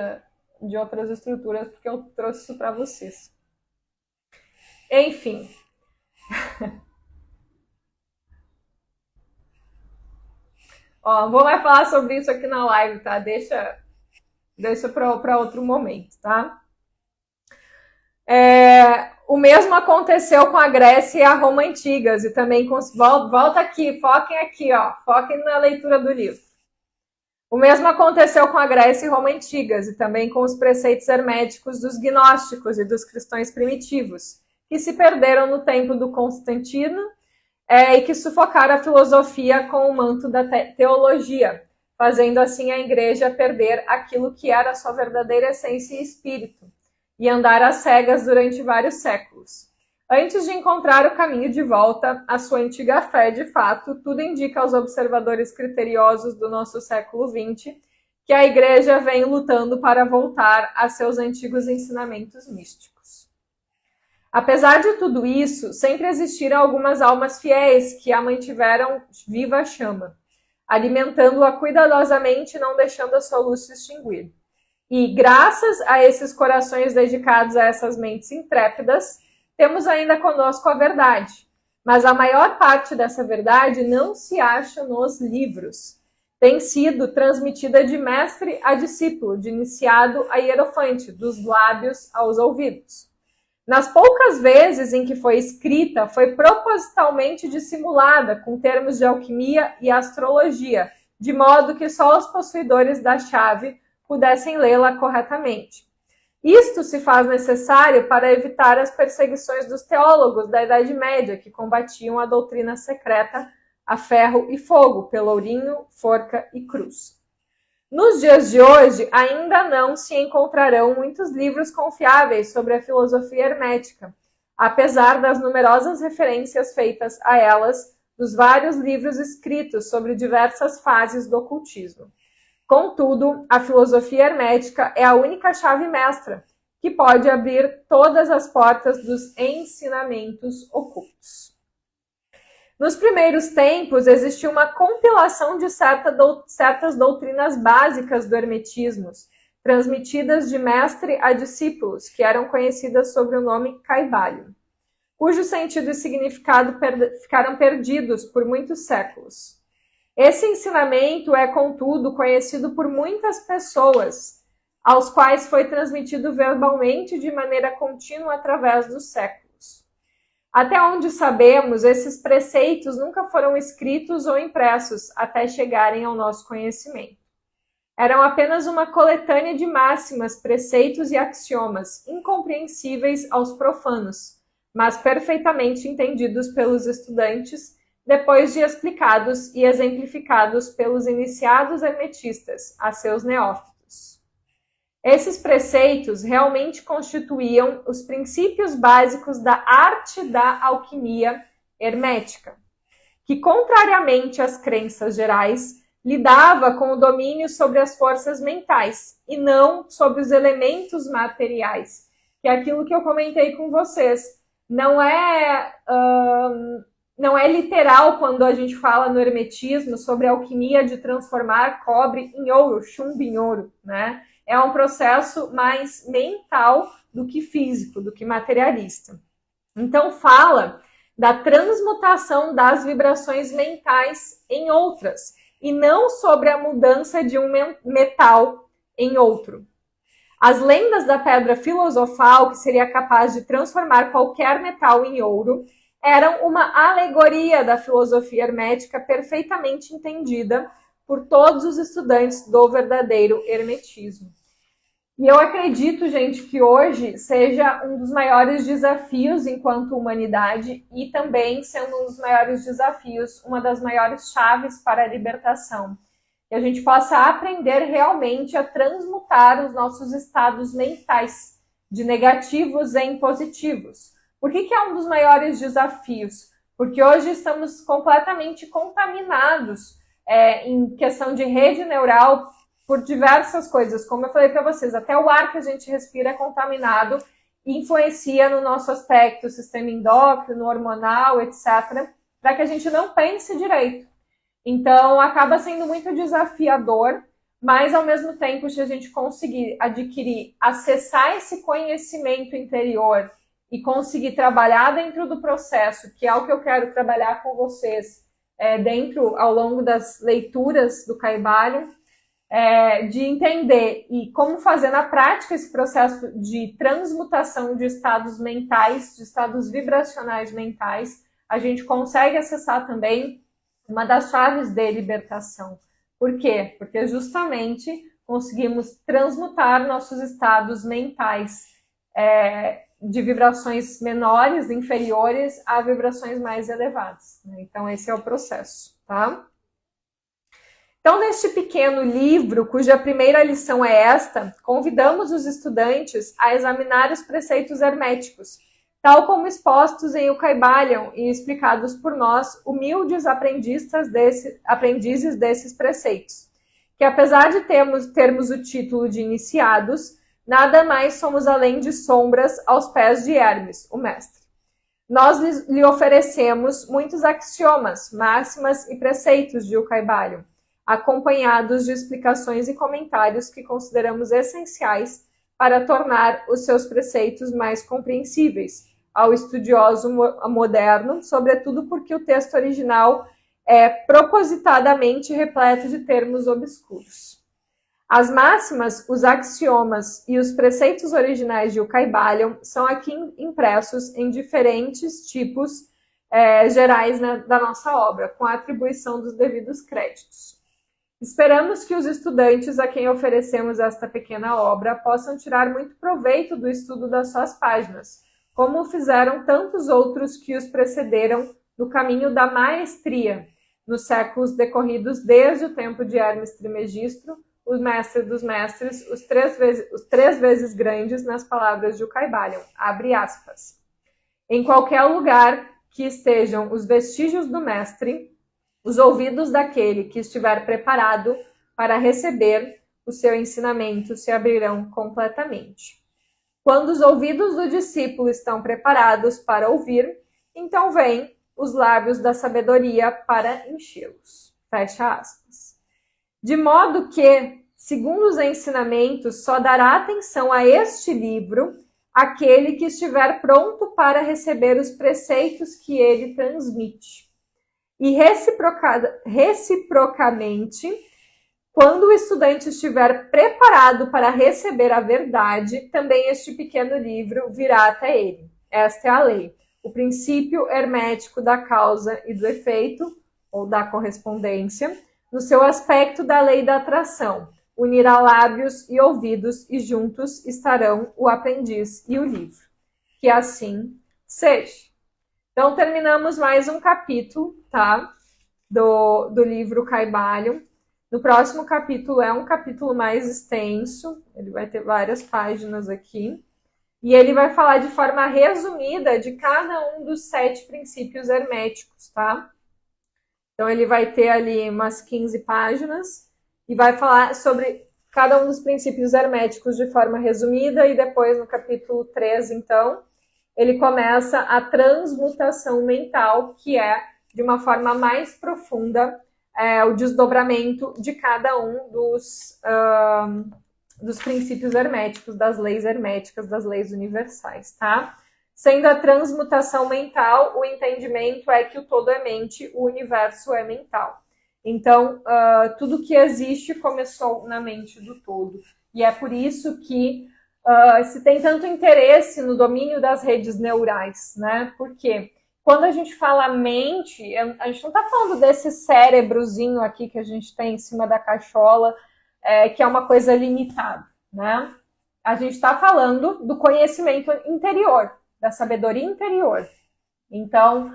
de outras estruturas porque eu trouxe isso para vocês. Enfim. Ó, não vou mais falar sobre isso aqui na live, tá? Deixa para outro momento, tá? O mesmo aconteceu com a Grécia e a Roma antigas, e também com os... Volta aqui, foquem na leitura do livro. O mesmo aconteceu com a Grécia e Roma antigas, e também com os preceitos herméticos dos gnósticos e dos cristãos primitivos, que se perderam no tempo do Constantino e que sufocaram a filosofia com o manto da teologia, fazendo assim a igreja perder aquilo que era a sua verdadeira essência e espírito, e andar às cegas durante vários séculos. Antes de encontrar o caminho de volta à sua antiga fé, de fato, tudo indica aos observadores criteriosos do nosso século XX que a igreja vem lutando para voltar a seus antigos ensinamentos místicos. Apesar de tudo isso, sempre existiram algumas almas fiéis que a mantiveram viva a chama, alimentando-a cuidadosamente e não deixando a sua luz se extinguir. E, graças a esses corações dedicados a essas mentes intrépidas, temos ainda conosco a verdade. Mas a maior parte dessa verdade não se acha nos livros. Tem sido transmitida de mestre a discípulo, de iniciado a hierofante, dos lábios aos ouvidos. Nas poucas vezes em que foi escrita, foi propositalmente dissimulada com termos de alquimia e astrologia, de modo que só os possuidores da chave pudessem lê-la corretamente. Isto se faz necessário para evitar as perseguições dos teólogos da Idade Média, que combatiam a doutrina secreta a ferro e fogo, pelourinho, forca e cruz. Nos dias de hoje, ainda não se encontrarão muitos livros confiáveis sobre a filosofia hermética, apesar das numerosas referências feitas a elas dos vários livros escritos sobre diversas fases do ocultismo. Contudo, a filosofia hermética é a única chave mestra que pode abrir todas as portas dos ensinamentos ocultos. Nos primeiros tempos, existia uma compilação de certas doutrinas básicas do hermetismo, transmitidas de mestre a discípulos, que eram conhecidas sob o nome Caibalion, cujo sentido e significado ficaram perdidos por muitos séculos. Esse ensinamento é, contudo, conhecido por muitas pessoas, aos quais foi transmitido verbalmente de maneira contínua através dos séculos. Até onde sabemos, esses preceitos nunca foram escritos ou impressos até chegarem ao nosso conhecimento. Eram apenas uma coletânea de máximas, preceitos e axiomas, incompreensíveis aos profanos, mas perfeitamente entendidos pelos estudantes, depois de explicados e exemplificados pelos iniciados hermetistas a seus neófitos. Esses preceitos realmente constituíam os princípios básicos da arte da alquimia hermética, que, contrariamente às crenças gerais, lidava com o domínio sobre as forças mentais e não sobre os elementos materiais, que é aquilo que eu comentei com vocês. Não é literal quando a gente fala no hermetismo sobre a alquimia de transformar cobre em ouro, chumbo em ouro, né? É um processo mais mental do que físico, do que materialista. Então fala da transmutação das vibrações mentais em outras, e não sobre a mudança de um metal em outro. As lendas da pedra filosofal, que seria capaz de transformar qualquer metal em ouro, eram uma alegoria da filosofia hermética perfeitamente entendida por todos os estudantes do verdadeiro hermetismo. E eu acredito, gente, que hoje seja um dos maiores desafios enquanto humanidade e também sendo um dos maiores desafios, uma das maiores chaves para a libertação. Que a gente possa aprender realmente a transmutar os nossos estados mentais de negativos em positivos. Por que é um dos maiores desafios? Porque hoje estamos completamente contaminados em questão de rede neural por diversas coisas. Como eu falei para vocês, até o ar que a gente respira é contaminado e influencia no nosso aspecto, sistema endócrino, hormonal, etc., para que a gente não pense direito. Então, acaba sendo muito desafiador, mas, ao mesmo tempo, se a gente conseguir adquirir, acessar esse conhecimento interior e conseguir trabalhar dentro do processo, que é o que eu quero trabalhar com vocês dentro, ao longo das leituras do Caibalion, de entender e como fazer na prática esse processo de transmutação de estados mentais, de estados vibracionais mentais, a gente consegue acessar também uma das chaves de libertação. Por quê? Porque justamente conseguimos transmutar nossos estados mentais de vibrações menores, inferiores, a vibrações mais elevadas. Então, esse é o processo, tá? Então, neste pequeno livro, cuja primeira lição é esta, convidamos os estudantes a examinar os preceitos herméticos, tal como expostos em O Kybalion e explicados por nós, humildes aprendizes desses preceitos, que apesar de termos o título de iniciados, nada mais somos além de sombras aos pés de Hermes, o mestre. Nós lhe oferecemos muitos axiomas, máximas e preceitos de O Kybalion, acompanhados de explicações e comentários que consideramos essenciais para tornar os seus preceitos mais compreensíveis ao estudioso moderno, sobretudo porque o texto original é propositadamente repleto de termos obscuros. As máximas, os axiomas e os preceitos originais de O Kybalion são aqui impressos em diferentes tipos gerais, né, da nossa obra, com a atribuição dos devidos créditos. Esperamos que os estudantes a quem oferecemos esta pequena obra possam tirar muito proveito do estudo das suas páginas, como fizeram tantos outros que os precederam no caminho da maestria, nos séculos decorridos desde o tempo de Hermes Trismegisto, o mestre dos mestres, os três vezes grandes, nas palavras de O Kybalion, abre aspas. Em qualquer lugar que estejam os vestígios do mestre, os ouvidos daquele que estiver preparado para receber o seu ensinamento se abrirão completamente. Quando os ouvidos do discípulo estão preparados para ouvir, então vêm os lábios da sabedoria para enchê-los. Fecha aspas. De modo que, segundo os ensinamentos, só dará atenção a este livro aquele que estiver pronto para receber os preceitos que ele transmite. E reciprocamente, quando o estudante estiver preparado para receber a verdade, também este pequeno livro virá até ele. Esta é a lei, o princípio hermético da causa e do efeito, ou da correspondência, no seu aspecto da lei da atração. Unirá lábios e ouvidos e juntos estarão o aprendiz e o livro. Que assim seja. Então, terminamos mais um capítulo, tá? Do livro Kybalion. No próximo capítulo é um capítulo mais extenso, ele vai ter várias páginas aqui, e ele vai falar de forma resumida de cada um dos 7 princípios herméticos, tá? Então, ele vai ter ali umas 15 páginas e vai falar sobre cada um dos princípios herméticos de forma resumida, e depois, no capítulo 3, então, ele começa a transmutação mental, que é, de uma forma mais profunda, o desdobramento de cada um dos princípios herméticos, das leis herméticas, das leis universais, tá? Sendo a transmutação mental, o entendimento é que o todo é mente, o universo é mental. Então, tudo que existe começou na mente do todo. E é por isso que se tem tanto interesse no domínio das redes neurais, né? Porque quando a gente fala mente, a gente não está falando desse cérebrozinho aqui que a gente tem em cima da cachola, que é uma coisa limitada, né? A gente está falando do conhecimento interior, da sabedoria interior. Então,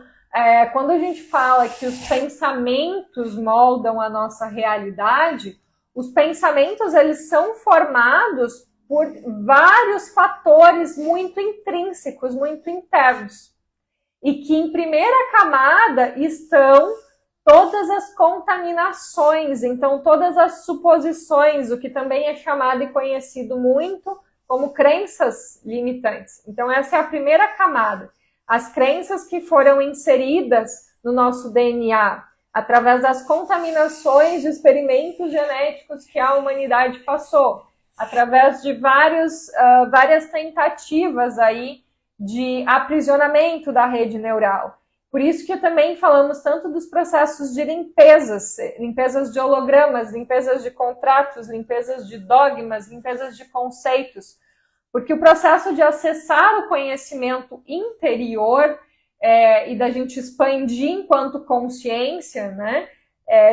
quando a gente fala que os pensamentos moldam a nossa realidade, os pensamentos, eles são formados por vários fatores muito intrínsecos, muito internos. E que em primeira camada estão todas as contaminações, então todas as suposições, o que também é chamado e conhecido muito como crenças limitantes. Então essa é a primeira camada. As crenças que foram inseridas no nosso DNA através das contaminações de experimentos genéticos que a humanidade passou, através de várias tentativas aí de aprisionamento da rede neural. Por isso que também falamos tanto dos processos de limpezas de hologramas, limpezas de contratos, limpezas de dogmas, limpezas de conceitos, porque o processo de acessar o conhecimento interior e da gente expandir enquanto consciência, né,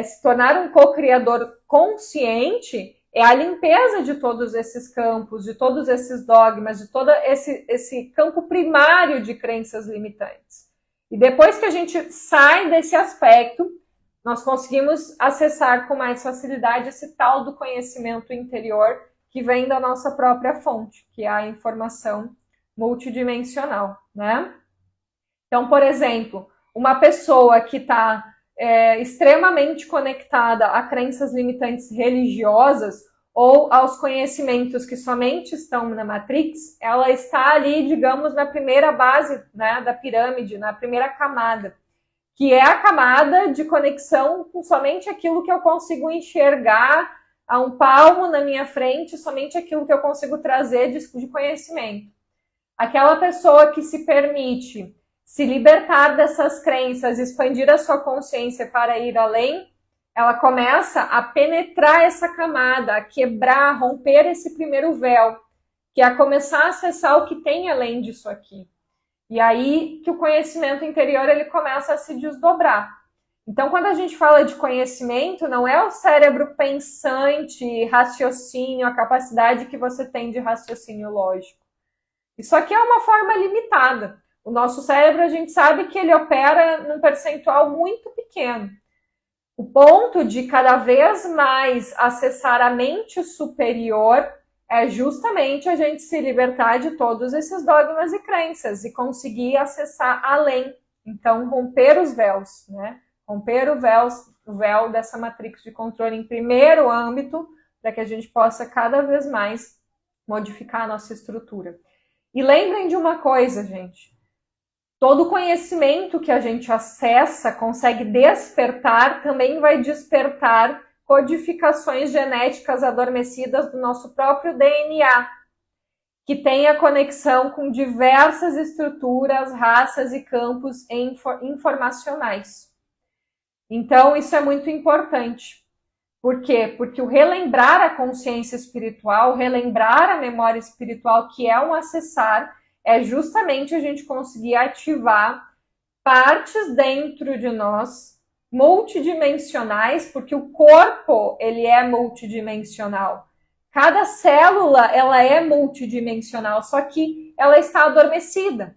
se tornar um co-criador consciente, é a limpeza de todos esses campos, de todos esses dogmas, de todo esse campo primário de crenças limitantes. E depois que a gente sai desse aspecto, nós conseguimos acessar com mais facilidade esse tal do conhecimento interior que vem da nossa própria fonte, que é a informação multidimensional, né? Então, por exemplo, uma pessoa que está extremamente conectada a crenças limitantes religiosas ou aos conhecimentos que somente estão na Matrix, ela está ali, digamos, na primeira base, né, da pirâmide, na primeira camada, que é a camada de conexão com somente aquilo que eu consigo enxergar a um palmo na minha frente, somente aquilo que eu consigo trazer de conhecimento. Aquela pessoa que se permite se libertar dessas crenças, expandir a sua consciência para ir além, ela começa a penetrar essa camada, a quebrar, a romper esse primeiro véu, que é começar a acessar o que tem além disso aqui. E aí que o conhecimento interior ele começa a se desdobrar. Então, quando a gente fala de conhecimento, não é o cérebro pensante, raciocínio, a capacidade que você tem de raciocínio lógico. Isso aqui é uma forma limitada. O nosso cérebro, a gente sabe que ele opera num percentual muito pequeno. O ponto de cada vez mais acessar a mente superior é justamente a gente se libertar de todos esses dogmas e crenças e conseguir acessar além. Então, romper os véus, né? Romper o véu dessa matrix de controle em primeiro âmbito, para que a gente possa cada vez mais modificar a nossa estrutura. E lembrem de uma coisa, gente. Todo conhecimento que a gente acessa, consegue despertar, também vai despertar codificações genéticas adormecidas do nosso próprio DNA, que tem a conexão com diversas estruturas, raças e campos informacionais. Então, isso é muito importante. Por quê? Porque o relembrar a consciência espiritual, relembrar a memória espiritual, que é um acessar, é justamente a gente conseguir ativar partes dentro de nós multidimensionais, porque o corpo, ele é multidimensional. Cada célula, ela é multidimensional, só que ela está adormecida,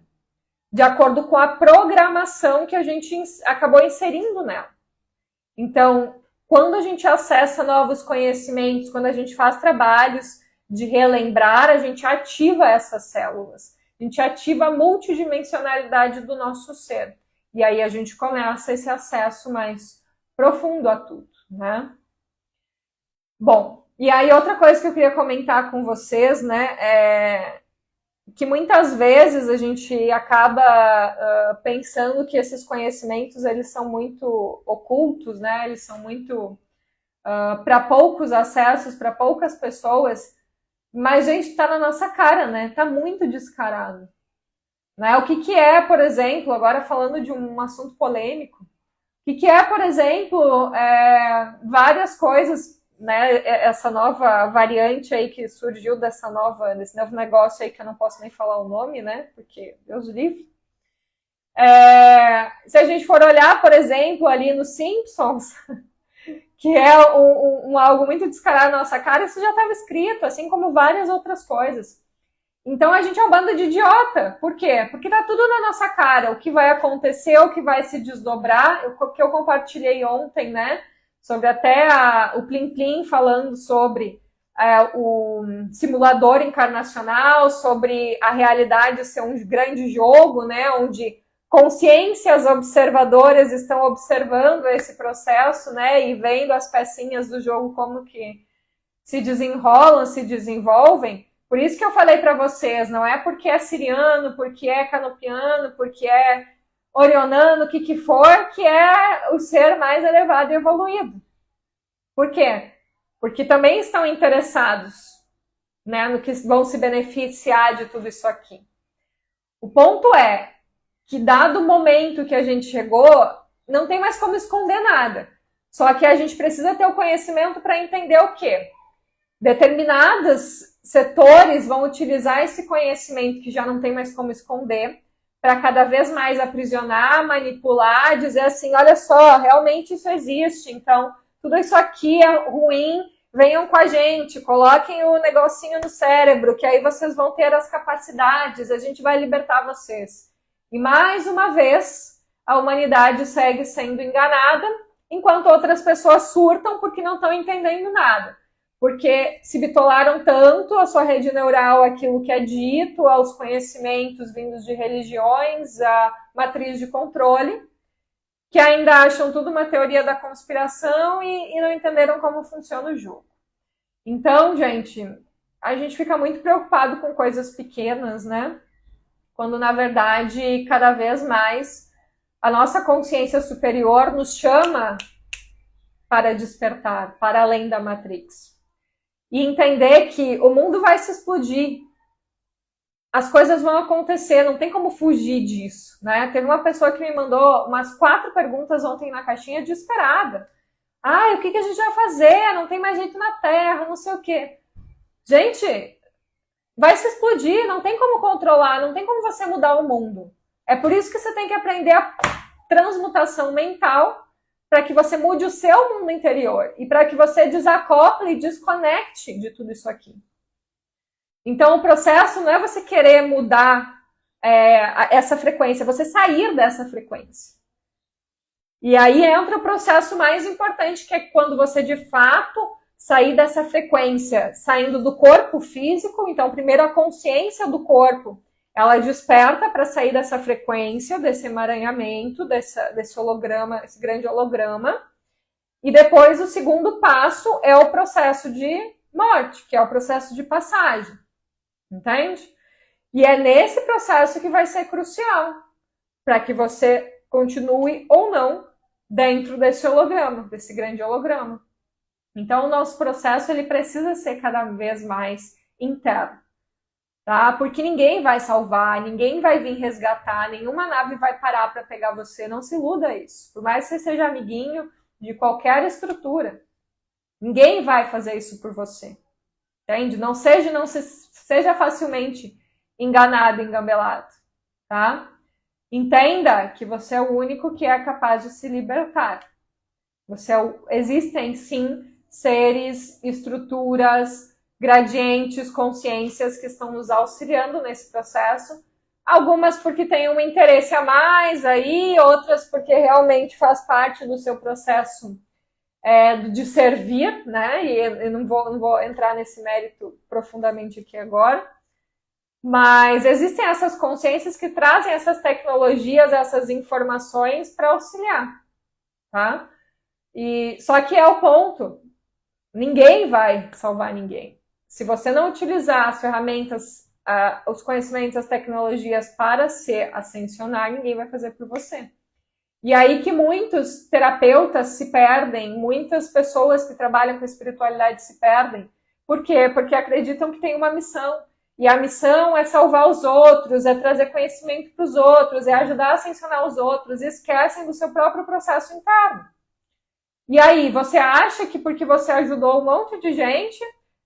de acordo com a programação que a gente acabou inserindo nela. Então, quando a gente acessa novos conhecimentos, quando a gente faz trabalhos de relembrar, a gente ativa essas células. A gente ativa a multidimensionalidade do nosso ser. E aí a gente começa esse acesso mais profundo a tudo, né? Bom, e aí outra coisa que eu queria comentar com vocês, né, é que muitas vezes a gente acaba pensando que esses conhecimentos, eles são muito ocultos, né? Eles são muito para poucos acessos, para poucas pessoas, mas, gente, está na nossa cara, né? Está muito descarado. Né? O que é, por exemplo, agora falando de um assunto polêmico, o que é, por exemplo, várias coisas, né? Essa nova variante aí que surgiu desse novo negócio aí que eu não posso nem falar o nome, né? Porque Deus livre. Se a gente for olhar, por exemplo, ali nos Simpsons, que é algo muito descarado na nossa cara, isso já estava escrito, assim como várias outras coisas. Então a gente é um bando de idiota. Por quê? Porque tá tudo na nossa cara. O que vai acontecer, o que vai se desdobrar, o que eu compartilhei ontem, né? Sobre até o Plim Plim falando sobre o simulador encarnacional, sobre a realidade ser um grande jogo, né? Onde consciências observadoras estão observando esse processo, né? E vendo as pecinhas do jogo como que se desenrolam, se desenvolvem. Por isso que eu falei para vocês, não é porque é siriano, porque é canopiano, porque é orionano, o que for, que é o ser mais elevado e evoluído. Por quê? Porque também estão interessados, né, no que vão se beneficiar de tudo isso aqui. O ponto é que dado o momento que a gente chegou, não tem mais como esconder nada. Só que a gente precisa ter o conhecimento para entender o quê? Determinados setores vão utilizar esse conhecimento que já não tem mais como esconder para cada vez mais aprisionar, manipular, dizer assim, olha só, realmente isso existe, então tudo isso aqui é ruim, venham com a gente, coloquem o negocinho no cérebro, que aí vocês vão ter as capacidades, a gente vai libertar vocês. E mais uma vez, a humanidade segue sendo enganada, enquanto outras pessoas surtam porque não estão entendendo nada. Porque se bitolaram tanto a sua rede neural, aquilo que é dito, aos conhecimentos vindos de religiões, a matriz de controle, que ainda acham tudo uma teoria da conspiração e não entenderam como funciona o jogo. Então, gente, a gente fica muito preocupado com coisas pequenas, né? Quando, na verdade, cada vez mais a nossa consciência superior nos chama para despertar, para além da Matrix. E entender que o mundo vai se explodir. As coisas vão acontecer, não tem como fugir disso, né? Teve uma pessoa que me mandou umas 4 perguntas ontem na caixinha desesperada. Ah, o que a gente vai fazer? Não tem mais jeito na Terra, não sei o quê. Gente, vai se explodir, não tem como controlar, não tem como você mudar o mundo. É por isso que você tem que aprender a transmutação mental para que você mude o seu mundo interior e para que você desacople e desconecte de tudo isso aqui. Então, o processo não é você querer mudar essa frequência, é você sair dessa frequência. E aí entra o processo mais importante, que é quando você, de fato, sair dessa frequência, saindo do corpo físico. Então, primeiro a consciência do corpo, ela desperta para sair dessa frequência, desse emaranhamento, desse holograma, esse grande holograma. E depois o segundo passo é o processo de morte, que é o processo de passagem. Entende? E é nesse processo que vai ser crucial para que você continue ou não dentro desse holograma, desse grande holograma. Então, o nosso processo ele precisa ser cada vez mais interno. Tá? Porque ninguém vai salvar, ninguém vai vir resgatar, nenhuma nave vai parar para pegar você, não se iluda isso. Por mais que você seja amiguinho de qualquer estrutura, ninguém vai fazer isso por você. Entende? Não seja facilmente enganado, engambelado, tá? Entenda que você é o único que é capaz de se libertar. Existem, sim, seres, estruturas, gradientes, consciências que estão nos auxiliando nesse processo. Algumas porque têm um interesse a mais aí, outras porque realmente faz parte do seu processo de servir, né? E eu não vou entrar nesse mérito profundamente aqui agora. Mas existem essas consciências que trazem essas tecnologias, essas informações para auxiliar, tá? Só que é o ponto. Ninguém vai salvar ninguém. Se você não utilizar as ferramentas, os conhecimentos, as tecnologias para se ascensionar, ninguém vai fazer por você. E aí que muitos terapeutas se perdem, muitas pessoas que trabalham com espiritualidade se perdem. Por quê? Porque acreditam que tem uma missão. E a missão é salvar os outros, é trazer conhecimento para os outros, é ajudar a ascensionar os outros, e esquecem do seu próprio processo interno. E aí, você acha que porque você ajudou um monte de gente,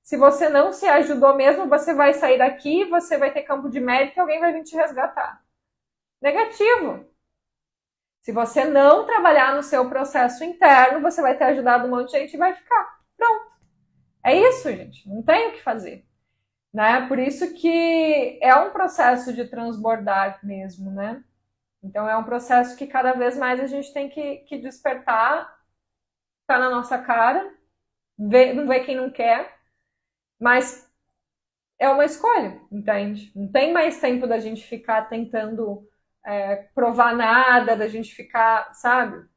se você não se ajudou mesmo, você vai sair daqui, você vai ter campo de mérito e alguém vai vir te resgatar. Negativo. Se você não trabalhar no seu processo interno, você vai ter ajudado um monte de gente e vai ficar. Pronto. É isso, gente. Não tem o que fazer. Né? Por isso que é um processo de transbordar mesmo, né? Então é um processo que cada vez mais a gente tem que despertar, tá na nossa cara, não vê quem não quer, mas é uma escolha, entende? Não tem mais tempo da gente ficar tentando provar nada, da gente ficar, sabe?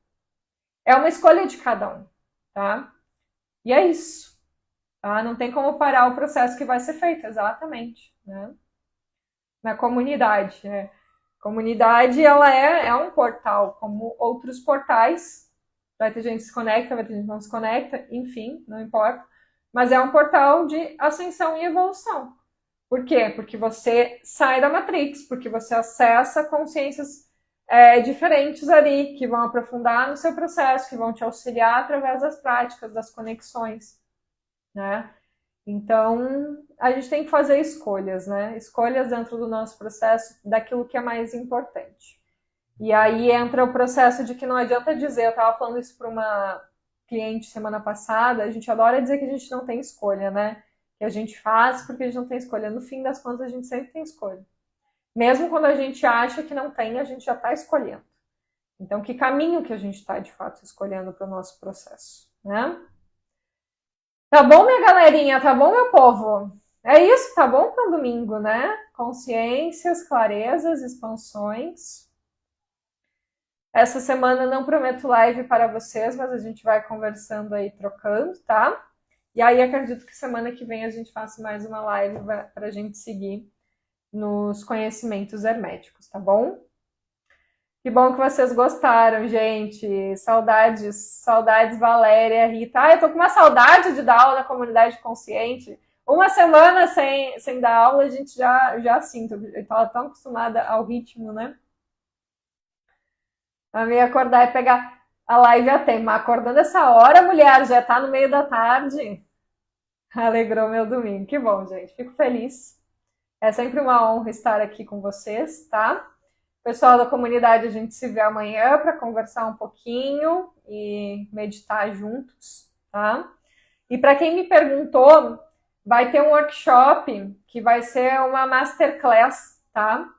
É uma escolha de cada um, tá? E é isso. Tá? Não tem como parar o processo que vai ser feito, exatamente, né? Na comunidade, né? Comunidade, ela é um portal, como outros portais. Vai ter gente que se conecta, vai ter gente que não se conecta, enfim, não importa. Mas é um portal de ascensão e evolução. Por quê? Porque você sai da Matrix, porque você acessa consciências diferentes ali, que vão aprofundar no seu processo, que vão te auxiliar através das práticas, das conexões, né? Então, a gente tem que fazer escolhas, né? Escolhas dentro do nosso processo daquilo que é mais importante. E aí entra o processo de que não adianta dizer, eu estava falando isso para uma cliente semana passada, a gente adora dizer que a gente não tem escolha, né? Que a gente faz porque a gente não tem escolha. No fim das contas, a gente sempre tem escolha. Mesmo quando a gente acha que não tem, a gente já está escolhendo. Então, que caminho que a gente está, de fato, escolhendo para o nosso processo, né? Tá bom, minha galerinha? Tá bom, meu povo? É isso, tá bom para um domingo, né? Consciências, clarezas, expansões. Essa semana não prometo live para vocês, mas a gente vai conversando aí, trocando, tá? E aí acredito que semana que vem a gente faça mais uma live para a gente seguir nos conhecimentos herméticos, tá bom? Que bom que vocês gostaram, gente. Saudades, saudades, Valéria, Rita. Eu tô com uma saudade de dar aula na comunidade consciente. Uma semana sem dar aula, a gente já sinto. Eu tava tão acostumada ao ritmo, né? A me acordar e pegar a live a tempo. Mas acordando essa hora, mulher, já tá no meio da tarde. Alegrou meu domingo. Que bom, gente. Fico feliz. É sempre uma honra estar aqui com vocês, tá? Pessoal da comunidade, a gente se vê amanhã para conversar um pouquinho e meditar juntos, tá? E para quem me perguntou, vai ter um workshop que vai ser uma masterclass, tá?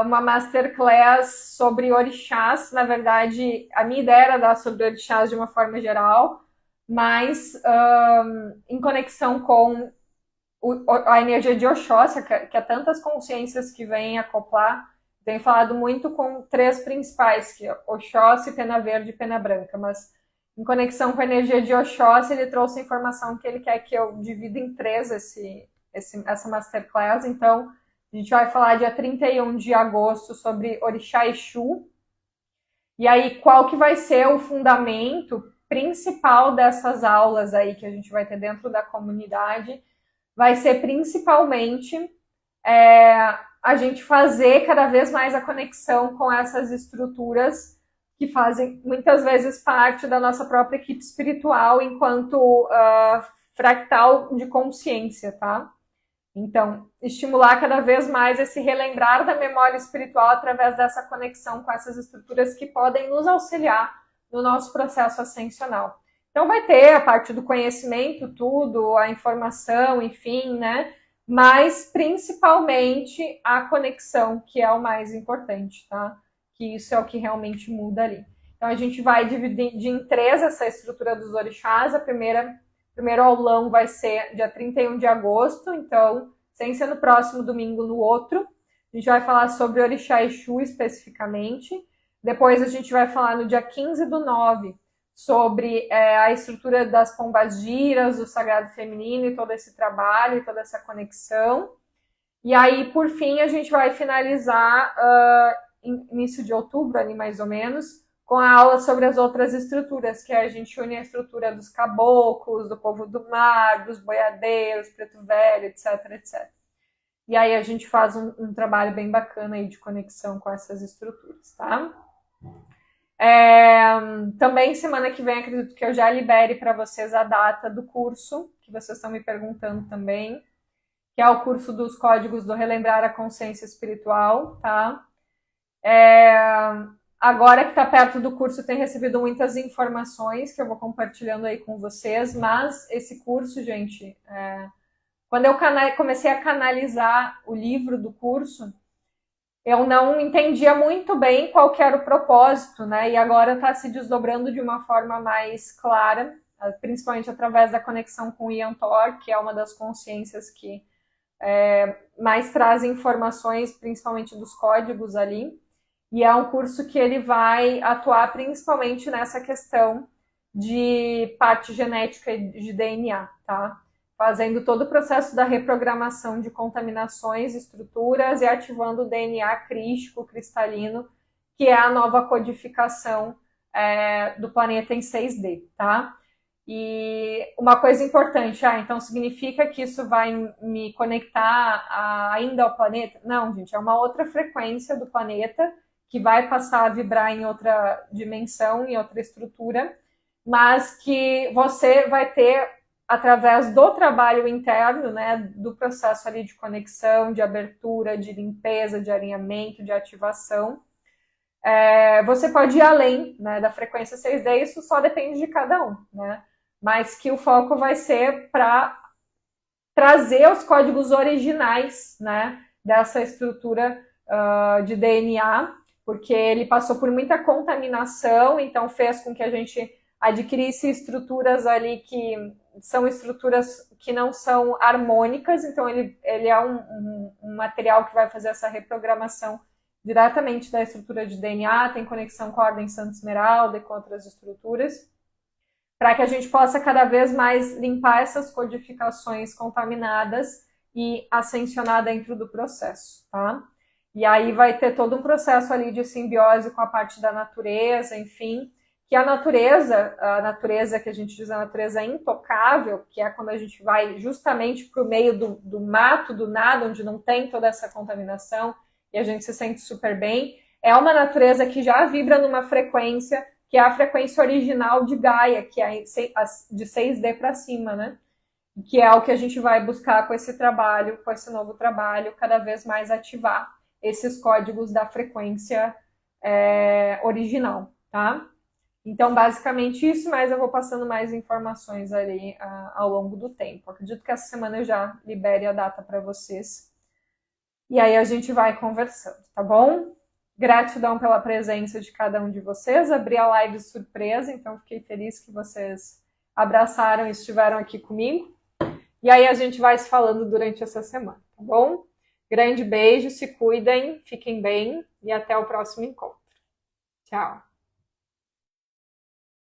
Uma masterclass sobre orixás. Na verdade, a minha ideia era dar sobre orixás de uma forma geral, mas em conexão com a energia de Oxóssi, que é tantas consciências que vêm acoplar. Tenho falado muito com três principais, que é Oxóssi, Pena Verde e Pena Branca, mas em conexão com a energia de Oxóssi, ele trouxe a informação que ele quer que eu divida em três essa masterclass. Então, a gente vai falar dia 31 de agosto sobre Orixá Exu. E aí, qual que vai ser o fundamento principal dessas aulas aí que a gente vai ter dentro da comunidade? Vai ser principalmente a gente fazer cada vez mais a conexão com essas estruturas que fazem muitas vezes parte da nossa própria equipe espiritual enquanto fractal de consciência, tá? Então, estimular cada vez mais esse relembrar da memória espiritual através dessa conexão com essas estruturas que podem nos auxiliar no nosso processo ascensional. Então, vai ter a parte do conhecimento, tudo, a informação, enfim, né? Mas, principalmente, a conexão, que é o mais importante, tá? Que isso é o que realmente muda ali. Então, a gente vai dividir em três essa estrutura dos orixás. Primeiro aulão vai ser dia 31 de agosto, então, sem ser no próximo domingo, no outro. A gente vai falar sobre Orixá Exu especificamente. Depois a gente vai falar no dia 15/9 sobre a estrutura das pombagiras, do sagrado feminino e todo esse trabalho e toda essa conexão. E aí, por fim, a gente vai finalizar início de outubro, ali mais ou menos, com a aula sobre as outras estruturas, que a gente une a estrutura dos caboclos, do povo do mar, dos boiadeiros, preto velho, etc, etc. E aí a gente faz um trabalho bem bacana aí de conexão com essas estruturas, tá? Também semana que vem acredito que eu já libere para vocês a data do curso, que vocês estão me perguntando também, que é o curso dos códigos do Relembrar a Consciência Espiritual, tá? Agora que está perto do curso, tem recebido muitas informações que eu vou compartilhando aí com vocês, mas esse curso, gente, quando eu comecei a canalizar o livro do curso, eu não entendia muito bem qual que era o propósito, né? E agora está se desdobrando de uma forma mais clara, principalmente através da conexão com o Ian Thor, que é uma das consciências que mais traz informações, principalmente dos códigos ali. E é um curso que ele vai atuar principalmente nessa questão de parte genética e de DNA, tá? Fazendo todo o processo da reprogramação de contaminações, estruturas e ativando o DNA crístico, cristalino, que é a nova codificação do planeta em 6D, tá? E uma coisa importante, então significa que isso vai me conectar ainda ao planeta? Não, gente, é uma outra frequência do planeta que vai passar a vibrar em outra dimensão, em outra estrutura, mas que você vai ter, através do trabalho interno, né, do processo ali de conexão, de abertura, de limpeza, de alinhamento, de ativação, você pode ir além, né, da frequência 6D, isso só depende de cada um, né? Mas que o foco vai ser para trazer os códigos originais, né, dessa estrutura de DNA, porque ele passou por muita contaminação, então fez com que a gente adquirisse estruturas ali que são estruturas que não são harmônicas, então ele é um material que vai fazer essa reprogramação diretamente da estrutura de DNA, tem conexão com a Ordem Santa Esmeralda e com outras estruturas, para que a gente possa cada vez mais limpar essas codificações contaminadas e ascensionar dentro do processo, tá? E aí vai ter todo um processo ali de simbiose com a parte da natureza, enfim, que a natureza que a gente diz a natureza intocável, que é quando a gente vai justamente para o meio do mato, do nada, onde não tem toda essa contaminação, e a gente se sente super bem, é uma natureza que já vibra numa frequência que é a frequência original de Gaia, que é de 6D para cima, né? Que é o que a gente vai buscar com esse trabalho, com esse novo trabalho, cada vez mais ativar esses códigos da frequência original, tá? Então, basicamente isso, mas eu vou passando mais informações ali ao longo do tempo. Acredito que essa semana eu já libere a data para vocês. E aí a gente vai conversando, tá bom? Gratidão pela presença de cada um de vocês. Abri a live surpresa, então fiquei feliz que vocês abraçaram e estiveram aqui comigo. E aí a gente vai se falando durante essa semana, tá bom? Grande beijo, se cuidem, fiquem bem e até o próximo encontro. Tchau!